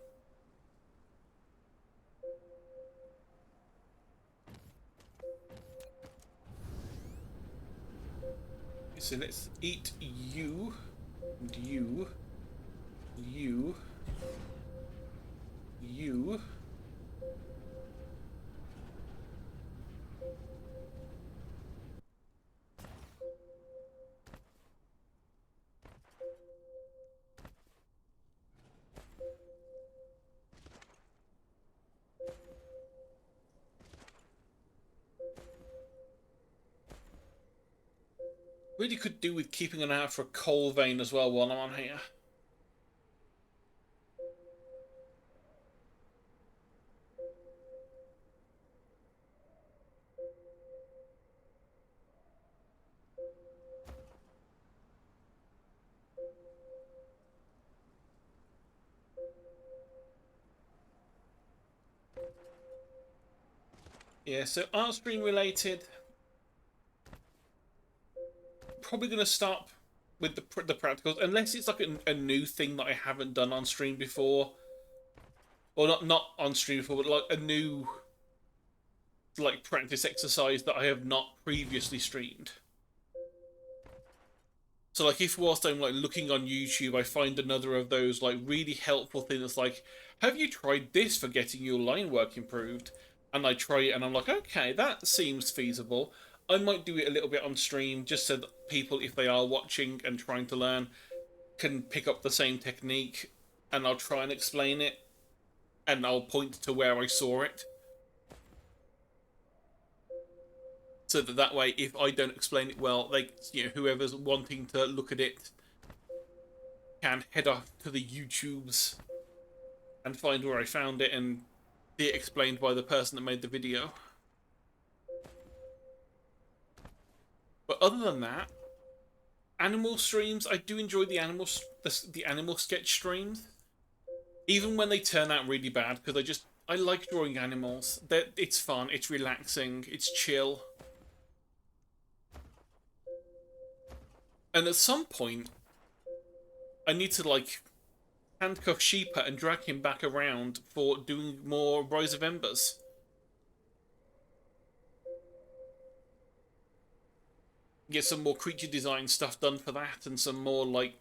So let's eat you, and you, you, you. Really could do with keeping an eye out for a coal vein as well while I'm on here. Yeah, so art stream related. Probably going to stop with the practicals unless it's like a new thing that I haven't done on stream before, or not on stream before, but like a new like practice exercise that I have not previously streamed. So like if whilst I'm like looking on YouTube, I find another of those like really helpful things like, have you tried this for getting your line work improved? And I try it and I'm like, okay, that seems feasible. I might do it a little bit on stream just so that people, if they are watching and trying to learn, can pick up the same technique, and I'll try and explain it and I'll point to where I saw it. So that way, if I don't explain it well, they, whoever's wanting to look at it can head off to the YouTubes and find where I found it and see it explained by the person that made the video. But other than that, animal streams, I do enjoy the animal sketch streams, even when they turn out really bad, because I like drawing animals. It's fun, it's relaxing, it's chill. And at some point, I need to like handcuff Sheepa and drag him back around for doing more Rise of Embers. Get some more creature design stuff done for that, and some more like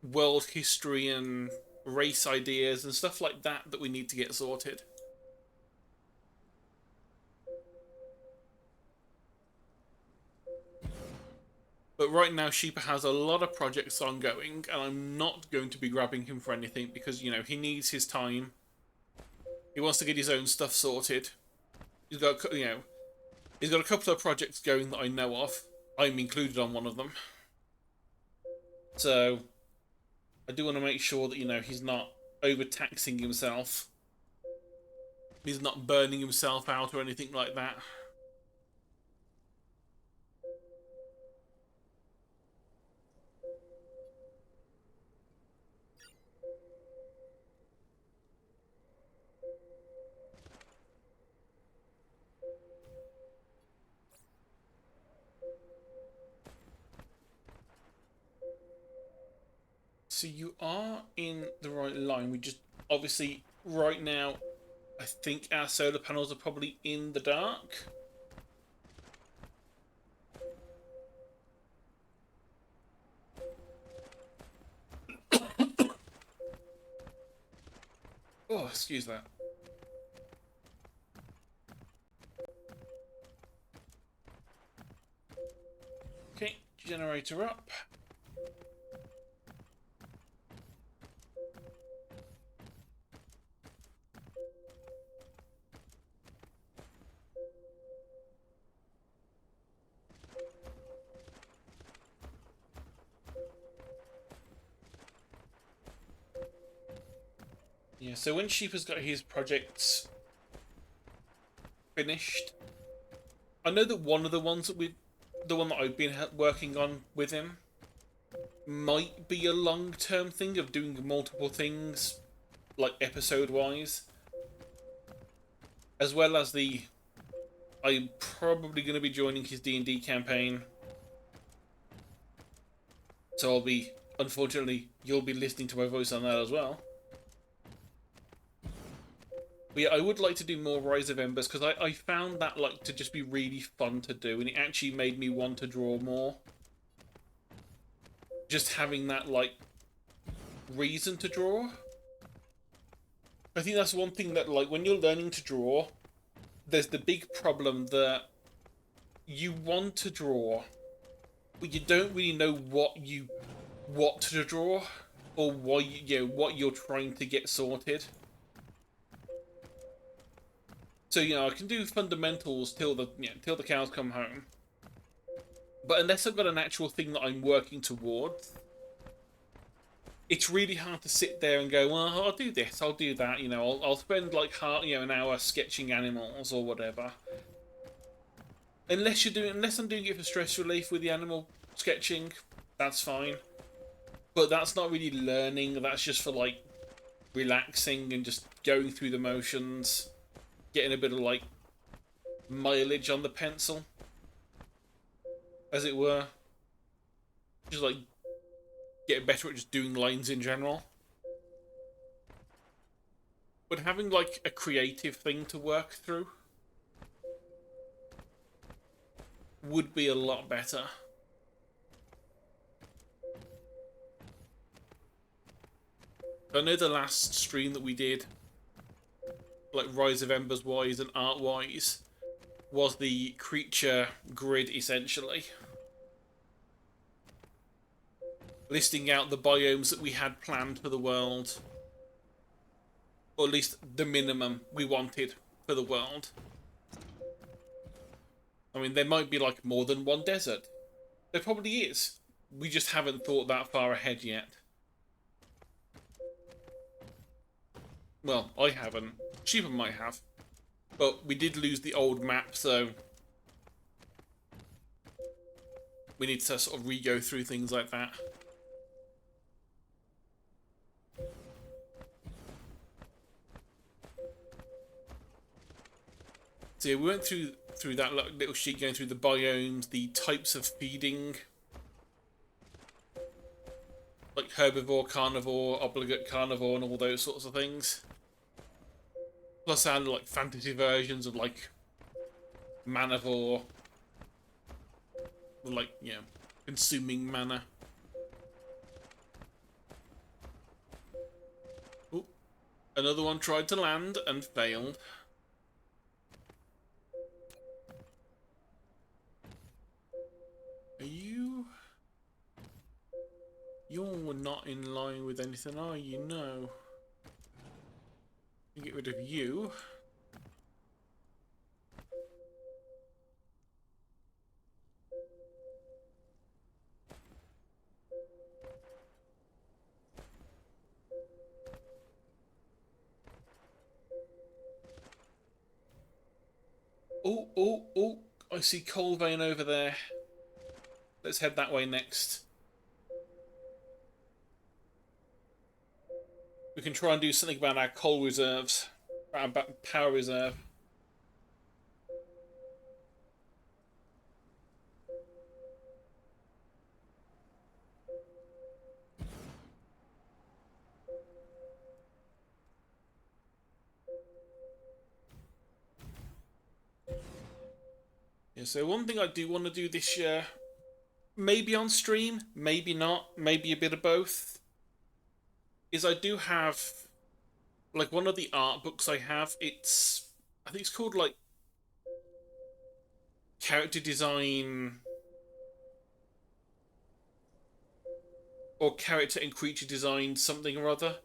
world history and race ideas and stuff like that we need to get sorted. But right now, Sheepa has a lot of projects ongoing, and I'm not going to be grabbing him for anything because, he needs his time. He wants to get his own stuff sorted. He's got, he's got a couple of projects going that I know of. I'm included on one of them. So, I do want to make sure that, he's not overtaxing himself. He's not burning himself out or anything like that. So you are in the right line. We just obviously right now, I think our solar panels are probably in the dark. Oh, excuse that. Okay, generator up. Yeah, so when Sheep has got his projects finished, I know that one of the ones that the one that I've been working on with him, might be a long-term thing of doing multiple things, like episode-wise, as well as I'm probably going to be joining his D&D campaign, so unfortunately, you'll be listening to my voice on that as well. But yeah, I would like to do more Rise of Embers, because I found that like to just be really fun to do, and it actually made me want to draw more. Just having that, like, reason to draw. I think that's one thing that, like, when you're learning to draw, there's the big problem that you want to draw, but you don't really know what to draw, or why what you're trying to get sorted. So I can do fundamentals till the cows come home, but unless I've got an actual thing that I'm working towards, it's really hard to sit there and go, well, I'll do this, I'll do that. I'll spend like an hour sketching animals or whatever. Unless I'm doing it for stress relief with the animal sketching, that's fine. But that's not really learning. That's just for like relaxing and just going through the motions, getting a bit of like mileage on the pencil, as it were. Just like getting better at just doing lines in general. But having like a creative thing to work through would be a lot better. I know the last stream that we did, like Rise of Embers wise and art wise, was the creature grid essentially. Listing out the biomes that we had planned for the world. Or at least the minimum we wanted for the world. I mean, there might be like more than one desert. There probably is. We just haven't thought that far ahead yet. Well, I haven't. Sheepa might have. But we did lose the old map, so we need to sort of re-go through things like that. So yeah, we went through that little sheet going through the biomes, the types of feeding, like herbivore, carnivore, obligate carnivore, and all those sorts of things. Plus, and like fantasy versions of like manivore, or like consuming mana. Ooh, another one tried to land and failed. Are you? You're not in line with anything, are you? No. Get rid of you. Oh, oh, oh! I see coal vein over there. Let's head that way next. We can try and do something about our coal reserves, our power reserve. So one thing I do want to do this year, maybe on stream, maybe not, maybe a bit of both, is I do have, like, one of the art books I have, I think it's called, like, character design or character and creature design something or other.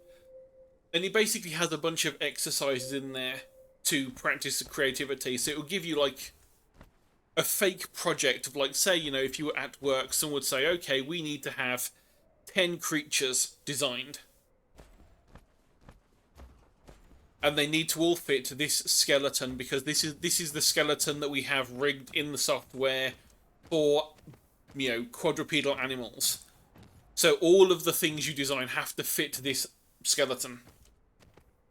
And it basically has a bunch of exercises in there to practice the creativity. So it will give you, like, a fake project of, like, say, if you were at work, someone would say, okay, we need to have 10 creatures designed. And they need to all fit this skeleton because this is the skeleton that we have rigged in the software for, quadrupedal animals. So all of the things you design have to fit this skeleton.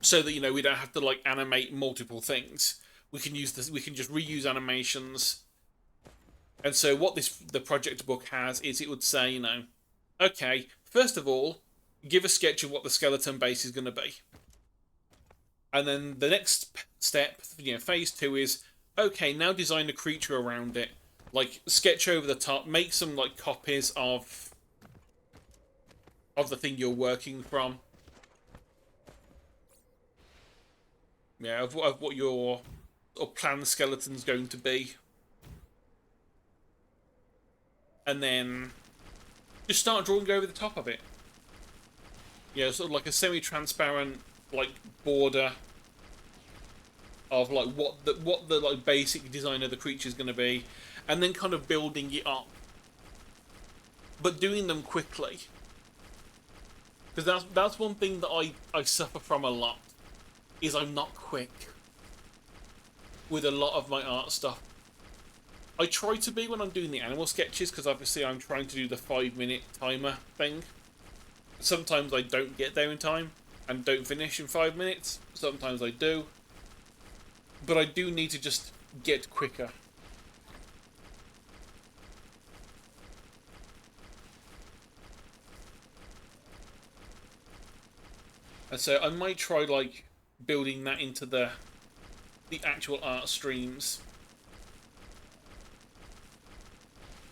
So that, we don't have to, like, animate multiple things. We can use this. We can just reuse animations. And so what the project book has is it would say, okay, first of all, give a sketch of what the skeleton base is going to be. And then the next step, phase 2 is, okay, now design a creature around it. Like, sketch over the top, make some, like, copies of the thing you're working from. Yeah, of what your planned skeleton's going to be. And then just start drawing over the top of it. Yeah, sort of like a semi-transparent, like, border of, like, what the like basic design of the creature is going to be, and then kind of building it up, but doing them quickly. Because that's one thing that I suffer from a lot, is I'm not quick with a lot of my art stuff. I try to be when I'm doing the animal sketches, because obviously I'm trying to do the 5-minute timer thing. Sometimes I don't get there in time and don't finish in 5 minutes. Sometimes I do. But I do need to just get quicker. And so I might try, like, building that into the actual art streams.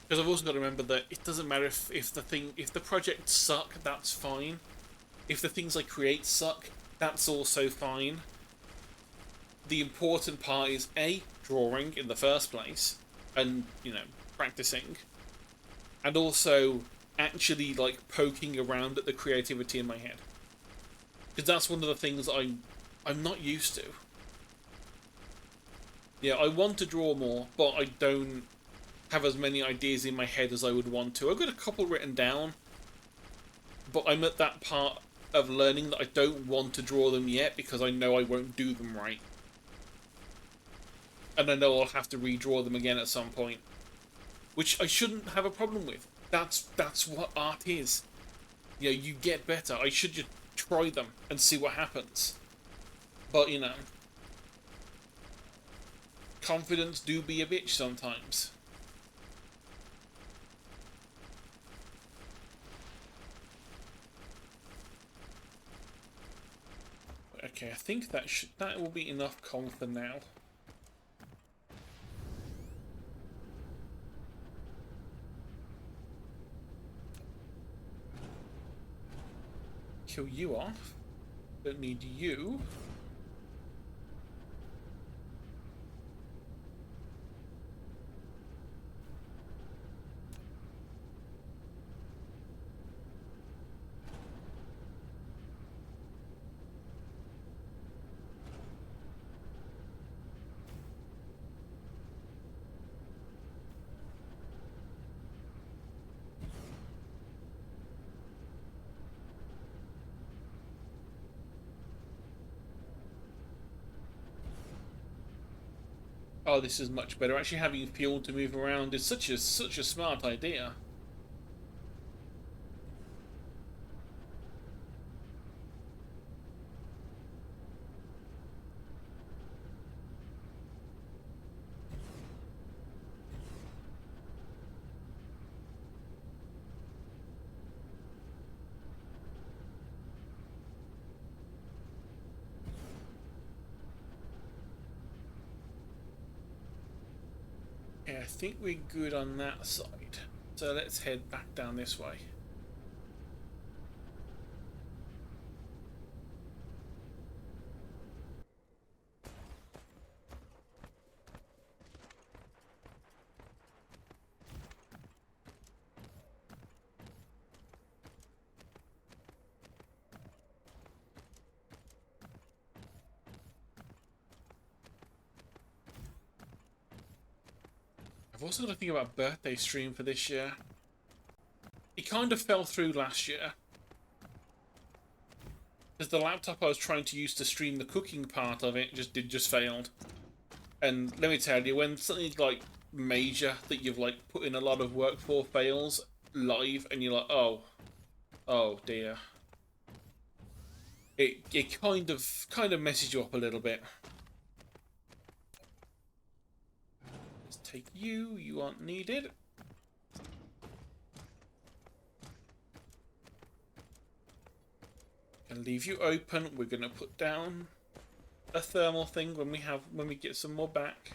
Because I've also got to remember that it doesn't matter if the projects suck, that's fine. If the things I create suck, that's also fine. The important part is A, drawing in the first place, and, practicing. And also actually, like, poking around at the creativity in my head. Because that's one of the things I'm not used to. Yeah, I want to draw more, but I don't have as many ideas in my head as I would want to. I've got a couple written down, but I'm at that part of learning that I don't want to draw them yet because I know I won't do them right. And I know I'll have to redraw them again at some point. Which I shouldn't have a problem with. That's what art is. You get better. I should just try them and see what happens. But, confidence do be a bitch sometimes. Okay, I think that will be enough con for now. Kill you off. Don't need you. Oh, this is much better. Actually having fuel to move around is such a smart idea. Yeah, I think we're good on that side. So let's head back down this way. I've also got to think about birthday stream for this year. It kind of fell through last year. Because the laptop I was trying to use to stream the cooking part of it just failed. And let me tell you, when something like major that you've like put in a lot of work for fails live, and you're like, oh dear, it kind of messes you up a little bit. Let's take you. You aren't needed. And leave you open. We're gonna put down a thermal thing when we get some more back.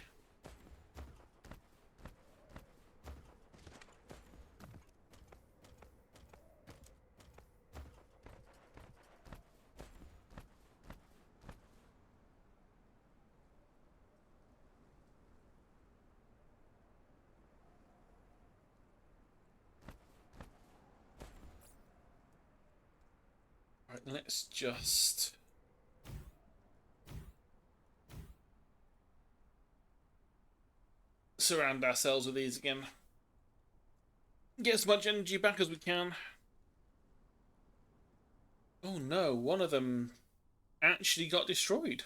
Right, let's just surround ourselves with these again. Get as much energy back as we can. Oh no, one of them actually got destroyed.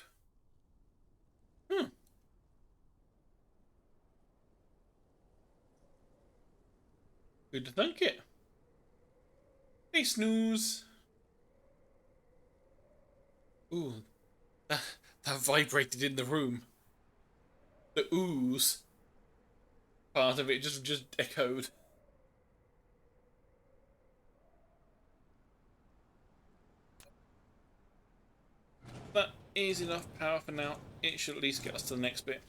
Good to think it. Hey, snooze. Ooh, that vibrated in the room. The ooze part of it just echoed. That is enough power for now. It should at least get us to the next bit.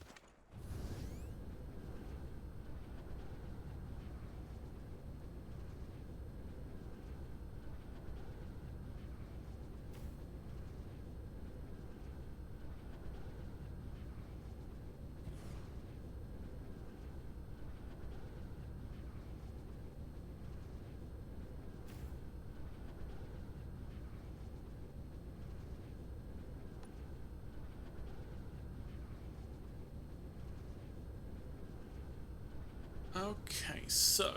Okay, so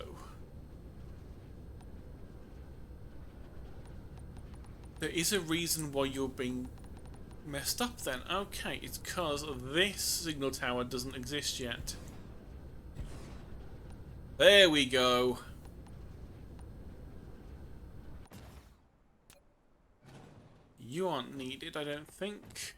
there is a reason why you're being messed up then. Okay, it's because this signal tower doesn't exist yet. There we go. You aren't needed, I don't think.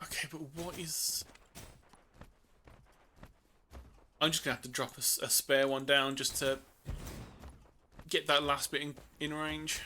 Okay, but what is... I'm just gonna have to drop a spare one down just to get that last bit in range.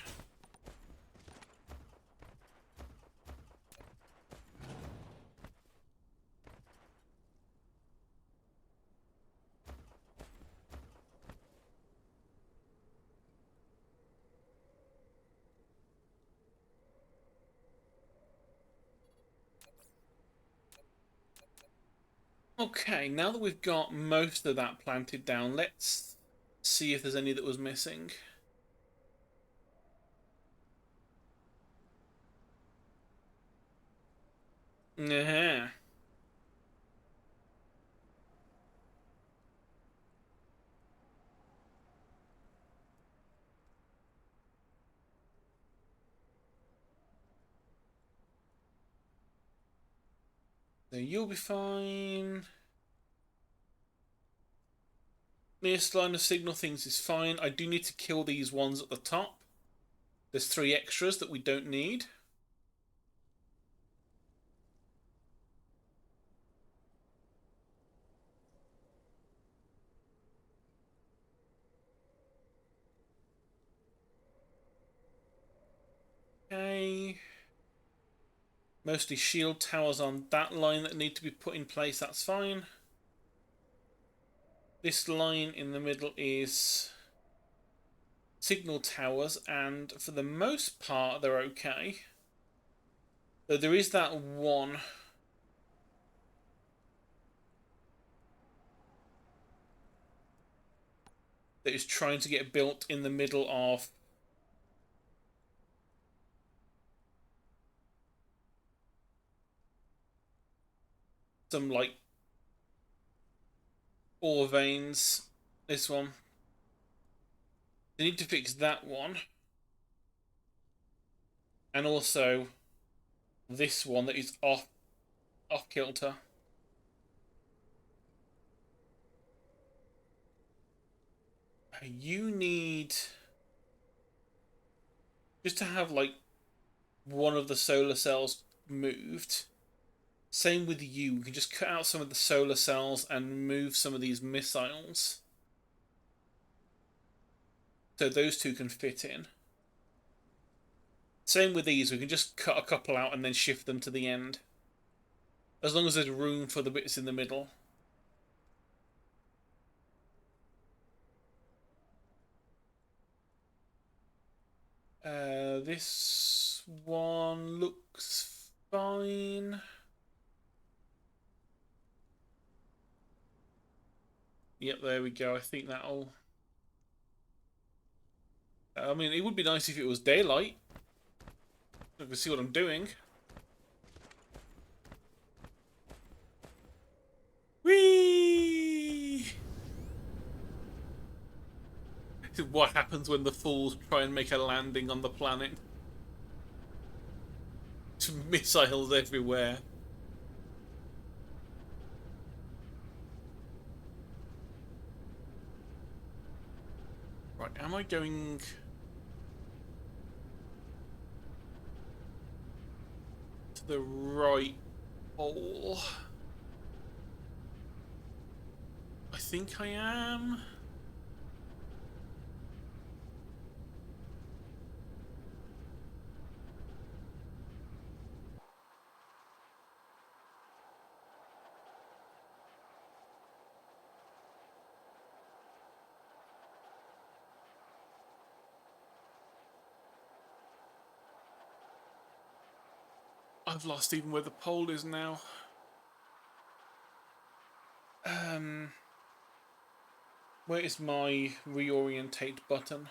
Okay, now that we've got most of that planted down, let's see if there's any that was missing. Yeah. So you'll be fine. This line of signal things is fine. I do need to kill these ones at the top. There's 3 extras that we don't need. Mostly shield towers on that line that need to be put in place, that's fine. This line in the middle is signal towers, and for the most part they're okay. Though there is that one that is trying to get built in the middle of some like ore veins. This one. They need to fix that one. And also this one that is off kilter. You need just to have like one of the solar cells moved. Same with you. You can just cut out some of the solar cells and move some of these missiles. So those two can fit in. Same with these. We can just cut a couple out and then shift them to the end. As long as there's room for the bits in the middle. This one looks fine. Yep, there we go. I think that'll... I mean, it would be nice if it was daylight. I can see what I'm doing. Whee! This is what happens when the fools try and make a landing on the planet. Just missiles everywhere. Right, am I going... to the right pole? I think I am. I've lost even where the pole is now. Where is my reorientate button?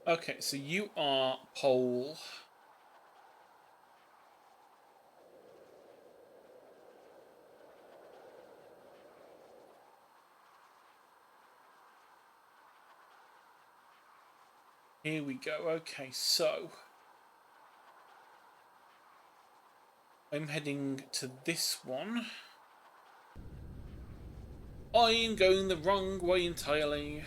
Okay, so you are pole. Here we go. Okay, so I'm heading to this one. I'm going the wrong way entirely.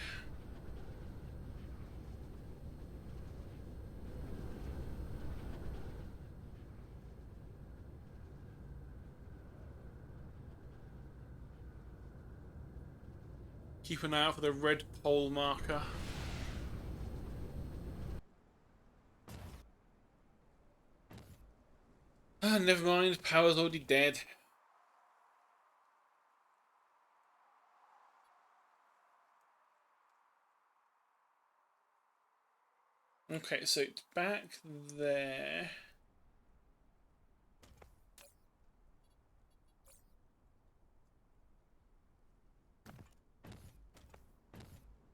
Keep an eye out for the red pole marker. Ah, never mind, power's already dead. Okay, so it's back there.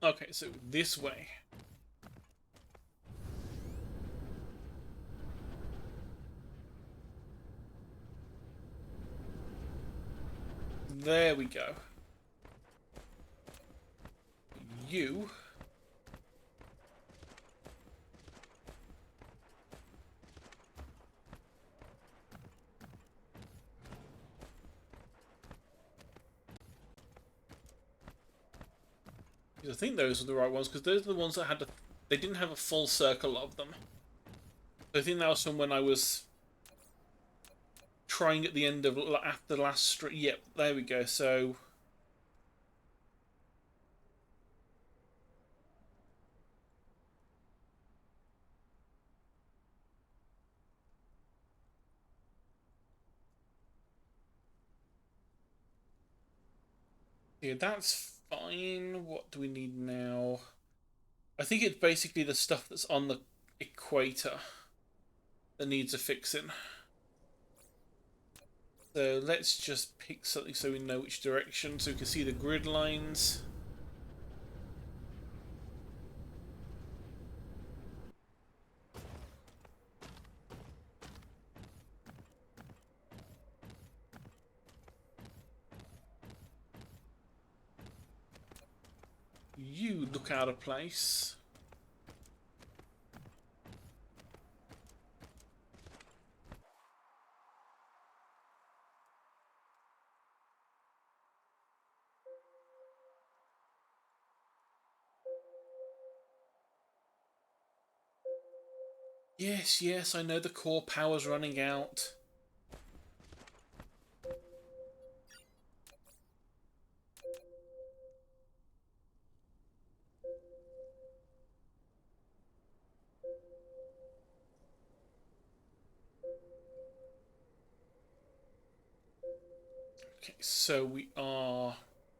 Okay, so this way. There we go. You. I think those are the right ones, because those are the ones that had the They didn't have a full circle of them. So I think that was from when I was trying at the end of after the last stream. Yep, there we go. So yeah, that's fine. What do we need now? I think it's basically the stuff that's on the equator that needs a fixing. So let's just pick something so we know which direction, so we can see the grid lines. You look out of place. Yes, yes, I know the core power's running out. Okay, so we are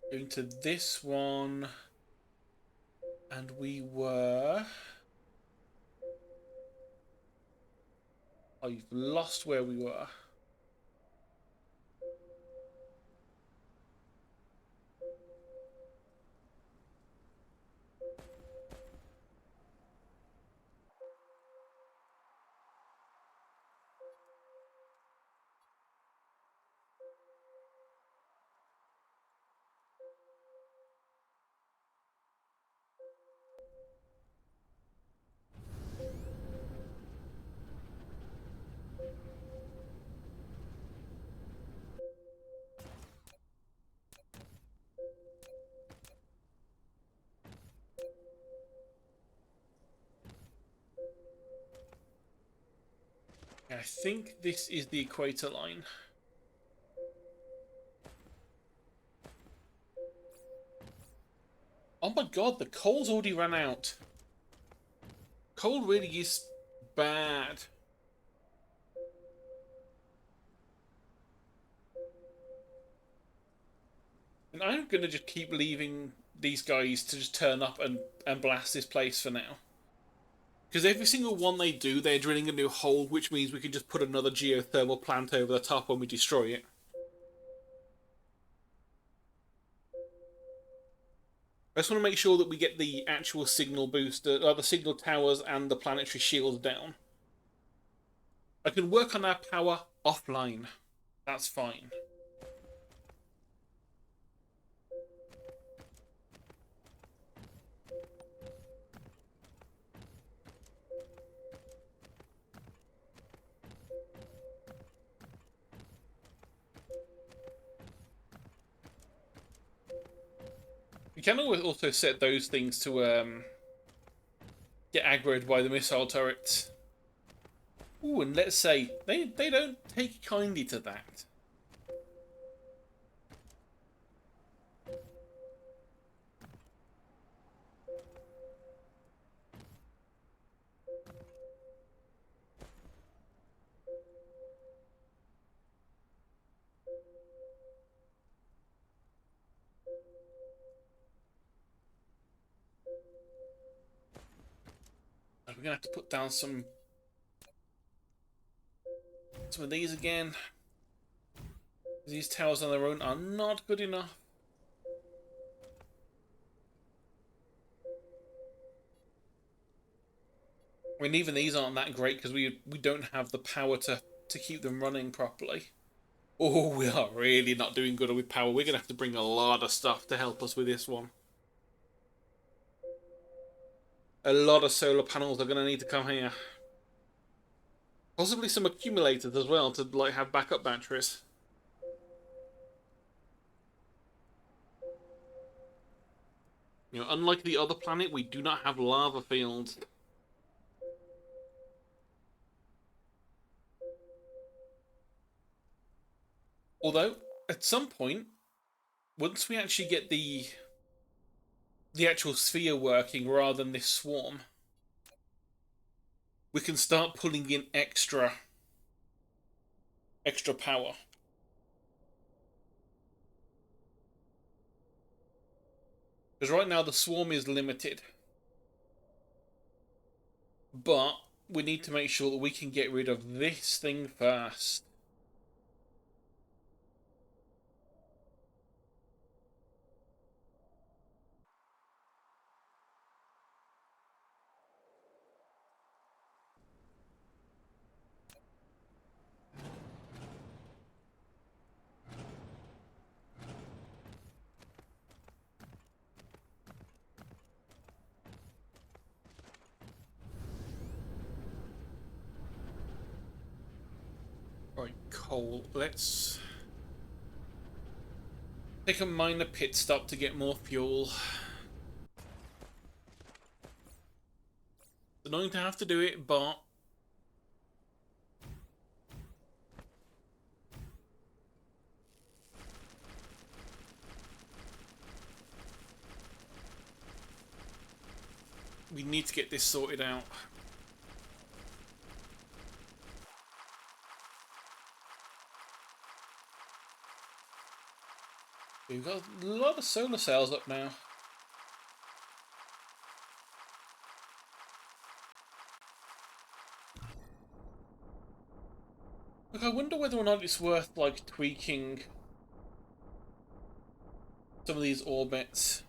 going to this one, and we were... I've lost where we were. I think this is the equator line. Oh my god, the coal's already run out. Coal really is bad. And I'm going to just keep leaving these guys to just turn up and blast this place for now. Because every single one they do, they're drilling a new hole, which means we can just put another geothermal plant over the top when we destroy it. I just want to make sure that we get the actual signal booster, or the signal towers and the planetary shields down. I can work on our power offline. That's fine. You can also set those things to get aggroed by the missile turrets. Ooh, and let's say they don't take kindly to that. We're gonna have to put down some of these again. These towers on their own are not good enough. I mean, even these aren't that great because we don't have the power to keep them running properly. Oh, we are really not doing good with power. We're gonna have to bring a lot of stuff to help us with this one. A lot of solar panels are gonna need to come here. Possibly some accumulators as well to like have backup batteries. You know, unlike the other planet, we do not have lava fields. Although, at some point, once we actually get the actual sphere working rather than this swarm, we can start pulling in extra power. Because right now the swarm is limited. But we need to make sure that we can get rid of this thing first. Right, coal. Let's take a minor pit stop to get more fuel. It's annoying to have to do it, but we need to get this sorted out. We've got a lot of solar cells up now. Look, I wonder whether or not it's worth, like, tweaking some of these orbits.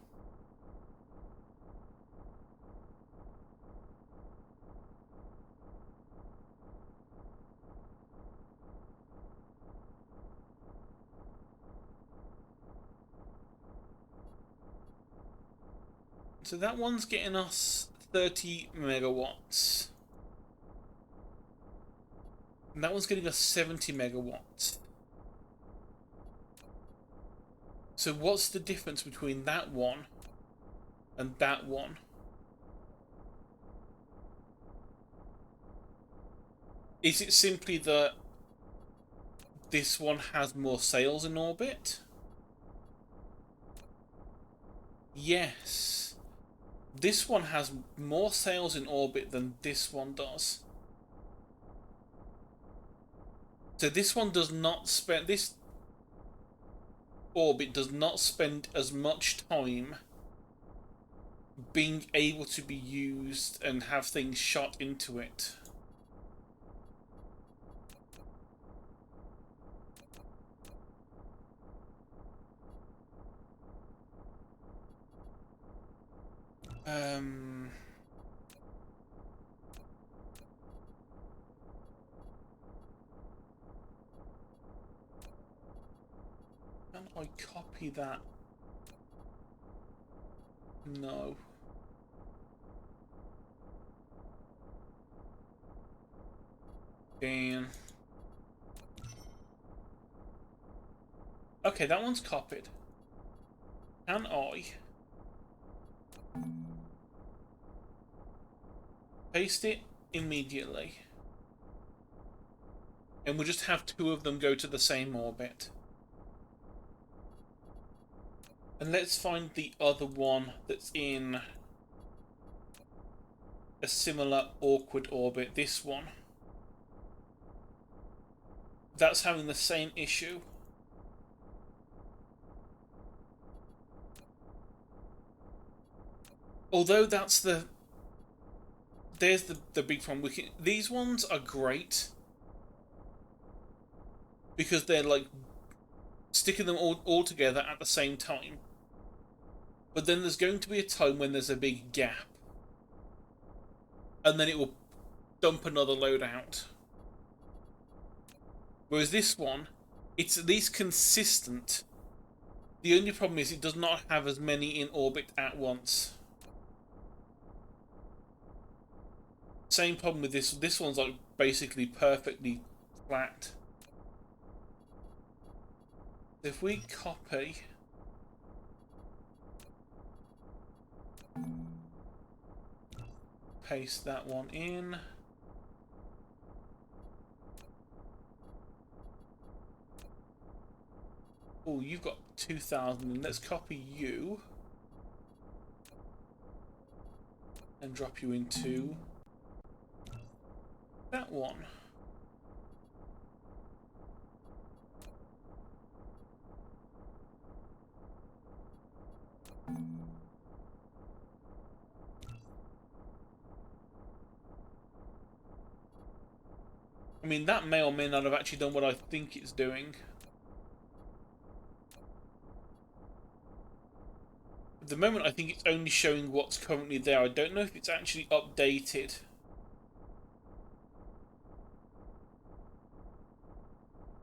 So that one's getting us 30 megawatts. And that one's getting us 70 megawatts. So what's the difference between that one and that one? Is it simply that this one has more sails in orbit? Yes. This one has more sails in orbit than this one does. So this one does not spend... This orbit does not spend as much time being able to be used and have things shot into it. Can I copy that? No. Damn. Okay, that one's copied. Can I paste it immediately? And we'll just have two of them go to the same orbit. And let's find the other one that's in a similar awkward orbit. This one. That's having the same issue. Although that's the... There's the big problem. These ones are great. Because they're like sticking them all together at the same time. But then there's going to be a time when there's a big gap. And then it will dump another load out. Whereas this one, it's at least consistent. The only problem is it does not have as many in orbit at once. Same problem with this. This one's like basically perfectly flat. If we copy paste that one in. Oh, you've got 2,000. Let's copy you and drop you into that one. I mean, that may or may not have actually done what I think it's doing. At the moment, I think it's only showing what's currently there. I don't know if it's actually updated.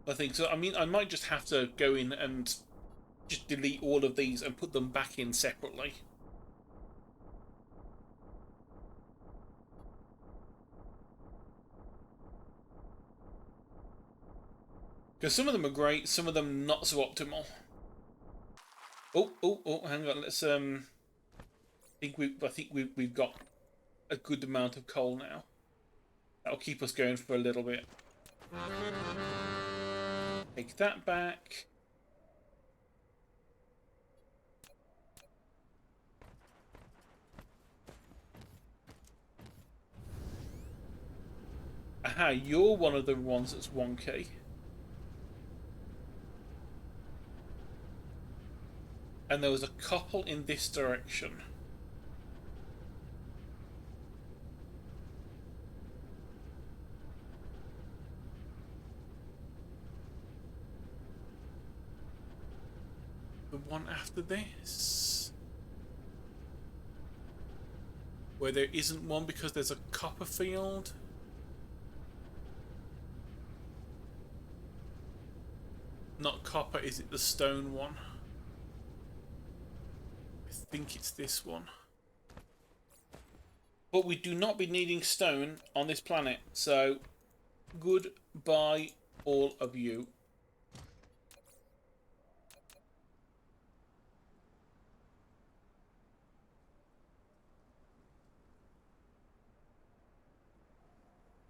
I think so. I mean, I might just have to go in and just delete all of these and put them back in separately. Because some of them are great, some of them not so optimal. Oh, hang on. Let's I think we've got a good amount of coal now. That'll keep us going for a little bit. Take that back. Aha, you're one of the ones that's wonky. And there was a couple in this direction. The one after this, where there isn't one because there's a copper field. Not copper, is it the stone one? I think it's this one. But we do not be needing stone on this planet, so goodbye all of you.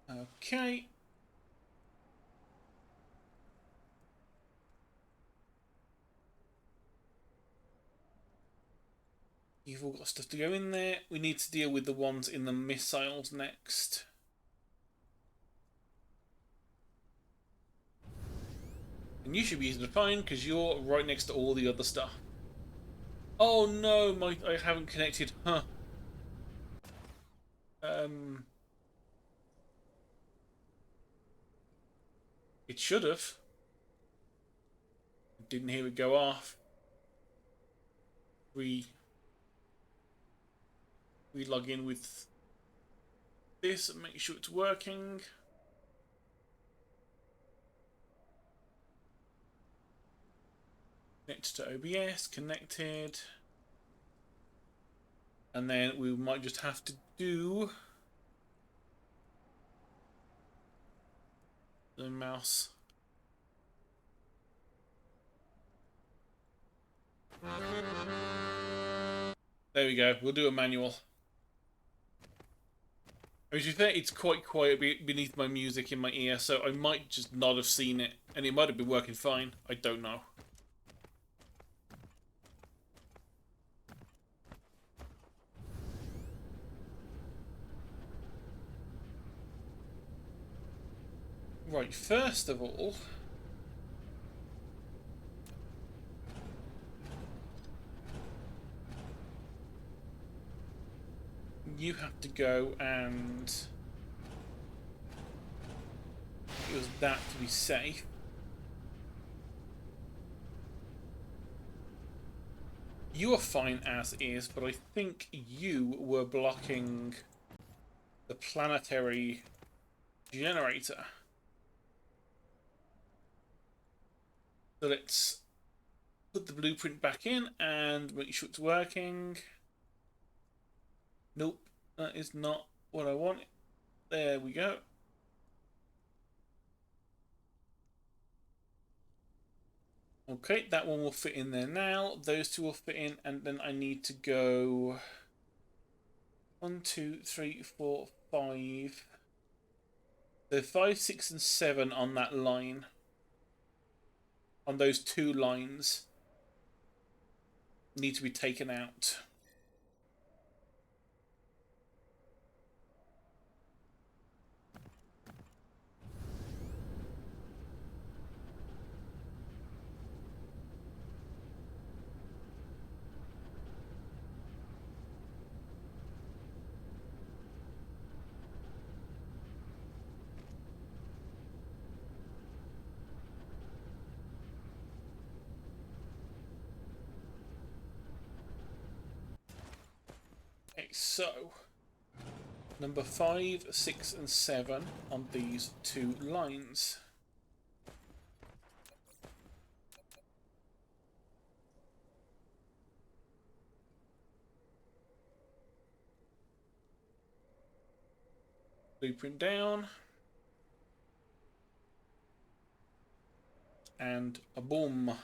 Okay. You've all got stuff to go in there. We need to deal with the ones in the missiles next. And you should be easy to find because you're right next to all the other stuff. Oh no, I haven't connected. Huh. It should have. Didn't hear it go off. We log in with this and make sure it's working. Connect to OBS, connected. And then we might just have to do the mouse. There we go. We'll do a manual. I mean, to be fair, it's quite quiet beneath my music in my ear, so I might just not have seen it, and it might have been working fine. I don't know. Right, first of all, you have to go and use that to be safe. You are fine as is, but I think you were blocking the planetary generator. So let's put the blueprint back in and make sure it's working. Nope, that is not what I want. There we go. Okay, that one will fit in there now. Those two will fit in, and then I need to go 1, 2, 3, 4, 5. So 5, 6, and 7 on that line. On those two lines need to be taken out. Okay, so number 5, 6, and 7 on these two lines. Blueprint down. And a boom.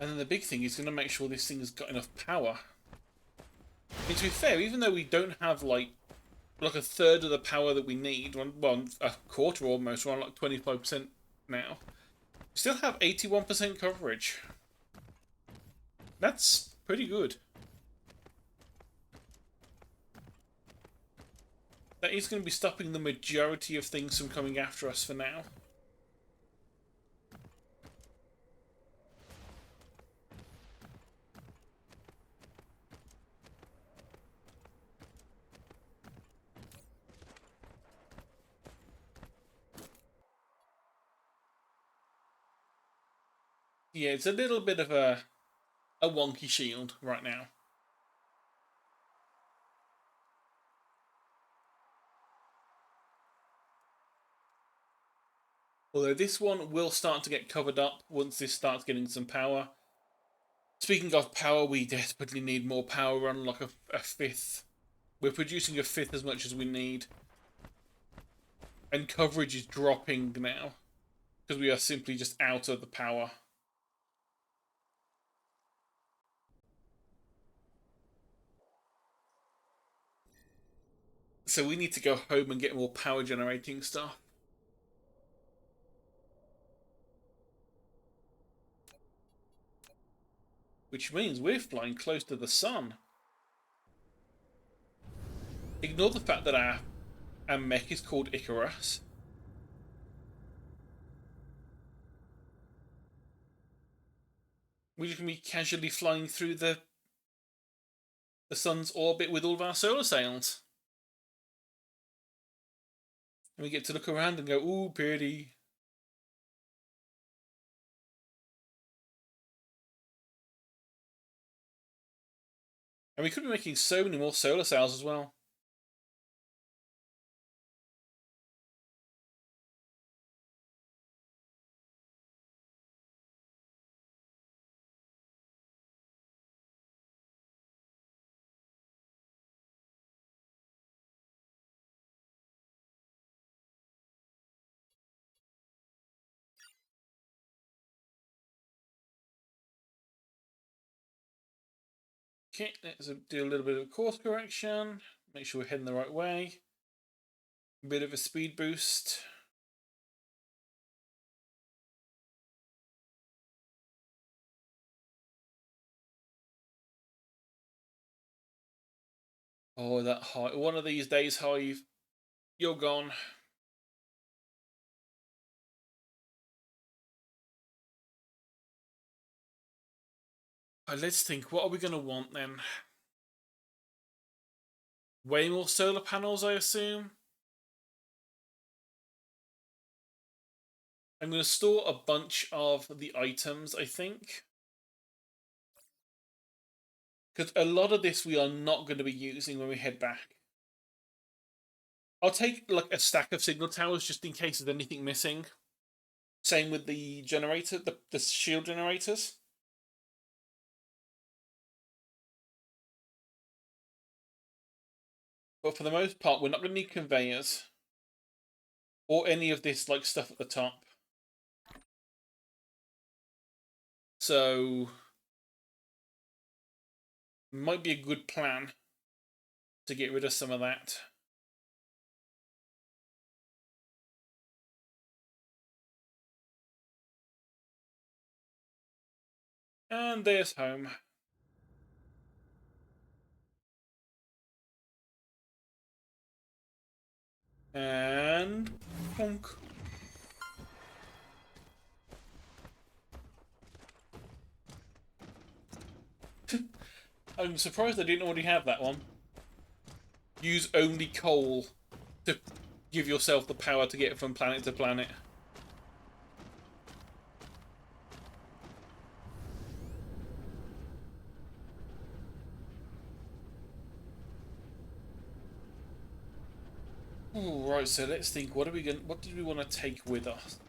And then the big thing is going to make sure this thing has got enough power. I mean, to be fair, even though we don't have like a third of the power that we need, well, a quarter almost, we're on like 25% now, we still have 81% coverage. That's pretty good. That is going to be stopping the majority of things from coming after us for now. Yeah, it's a little bit of a wonky shield right now. Although this one will start to get covered up once this starts getting some power. Speaking of power, we desperately need more power on like a fifth. We're producing a fifth as much as we need. And coverage is dropping now. Because we are simply just out of the power. So we need to go home and get more power generating stuff. Which means we're flying close to the sun. Ignore the fact that our mech is called Icarus. We're just going to be casually flying through the sun's orbit with all of our solar sails. And we get to look around and go, ooh, pretty. And we could be making so many more solar sails as well. Okay, let's do a little bit of course correction. Make sure we're heading the right way. A bit of a speed boost. Oh, that hive. One of these days, hive, you're gone. Let's think. What are we going to want then? Way more solar panels, I assume. I'm going to store a bunch of the items, I think. Because a lot of this we are not going to be using when we head back. I'll take like a stack of signal towers just in case there's anything missing. Same with the generator, the shield generators. But for the most part, we're not going to need conveyors or any of this like stuff at the top. So might be a good plan to get rid of some of that. And there's home. And plonk. I'm surprised I didn't already have that one. Use only coal to give yourself the power to get from planet to planet. Ooh, right, so let's think. What did we want to take with us?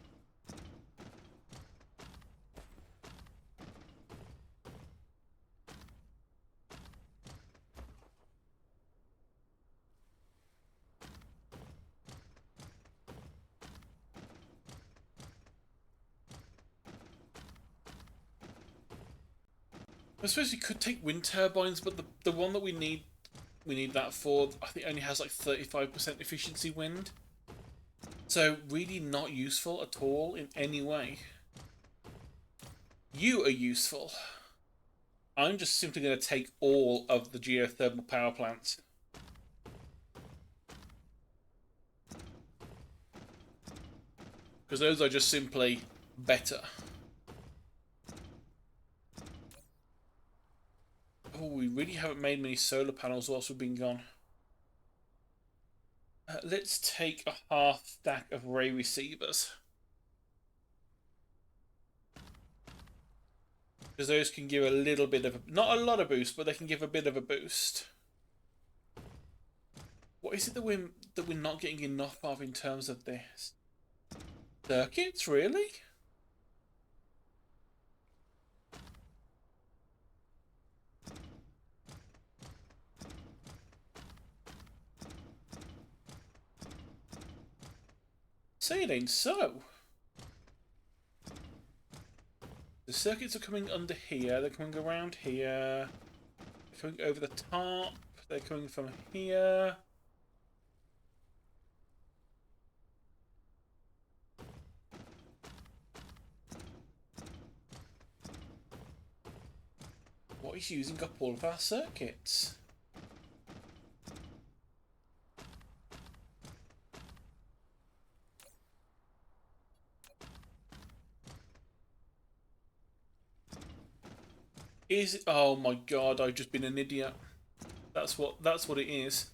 I suppose you could take wind turbines, but the one that we need that for, I think only has like 35% efficiency wind. So really not useful at all in any way. You are useful. I'm just simply going to take all of the geothermal power plants. Because those are just simply better. Oh, we really haven't made many solar panels whilst we've been gone. Let's take a half stack of ray receivers. Because those can give a little bit of not a lot of boost, but they can give a bit of a boost. What is it that we're not getting enough of in terms of this? Circuits, really? Say it ain't so. The circuits are coming under here, they're coming around here, they're coming over the top, they're coming from here. What is using up all of our circuits? Is it? Oh my god, I've just been an idiot. That's what it is.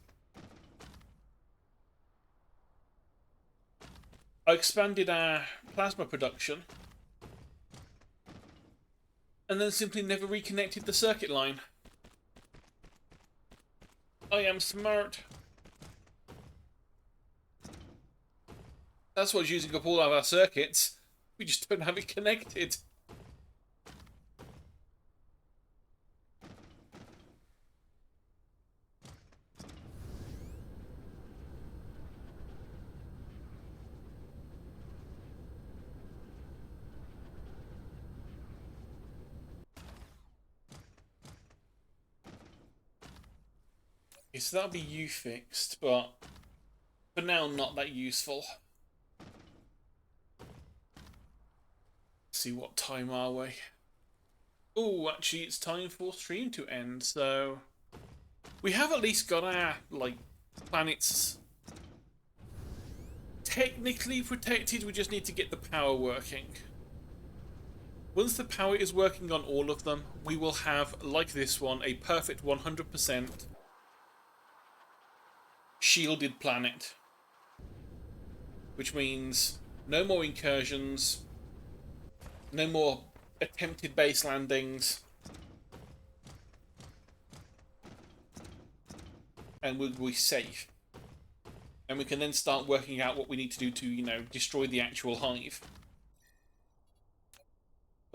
I expanded our plasma production and then simply never reconnected the circuit line. I am smart. That's what's using up all of our circuits. We just don't have it connected. Okay, so that'll be you fixed, but for now not that useful. Let's see, what time are we? Oh, actually it's time for stream to end, so we have at least got our like planets technically protected. We just need to get the power working. Once the power is working on all of them, we will have, like this one, a perfect 100% shielded planet. Which means no more incursions, no more attempted base landings, and we'll be safe. And we can then start working out what we need to do to, you know, destroy the actual hive.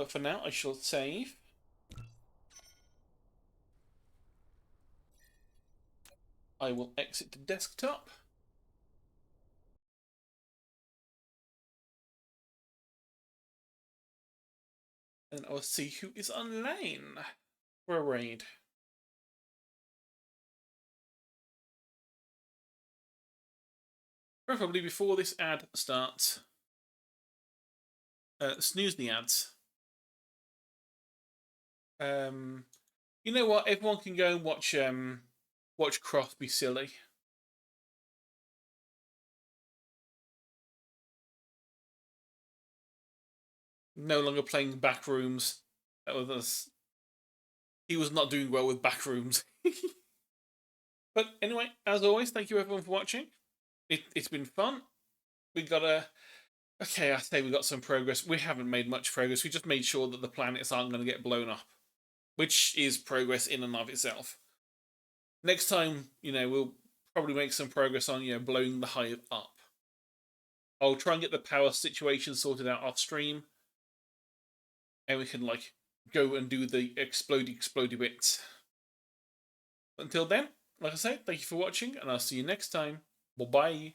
But for now, I shall save. I will exit the desktop. And I'll see who is online for a raid. Preferably before this ad starts. Snooze the ads. You know what? Everyone can go and watch Croft be silly. No longer playing Backrooms. He was not doing well with Backrooms. But anyway, as always, thank you everyone for watching. It's been fun. We got okay, I say we got some progress. We haven't made much progress. We just made sure that the planets aren't going to get blown up, which is progress in and of itself. Next time, we'll probably make some progress on, blowing the hive up. I'll try and get the power situation sorted out off stream, and we can go and do the explodey bits. Until then, like I say, thank you for watching, and I'll see you next time. Bye bye.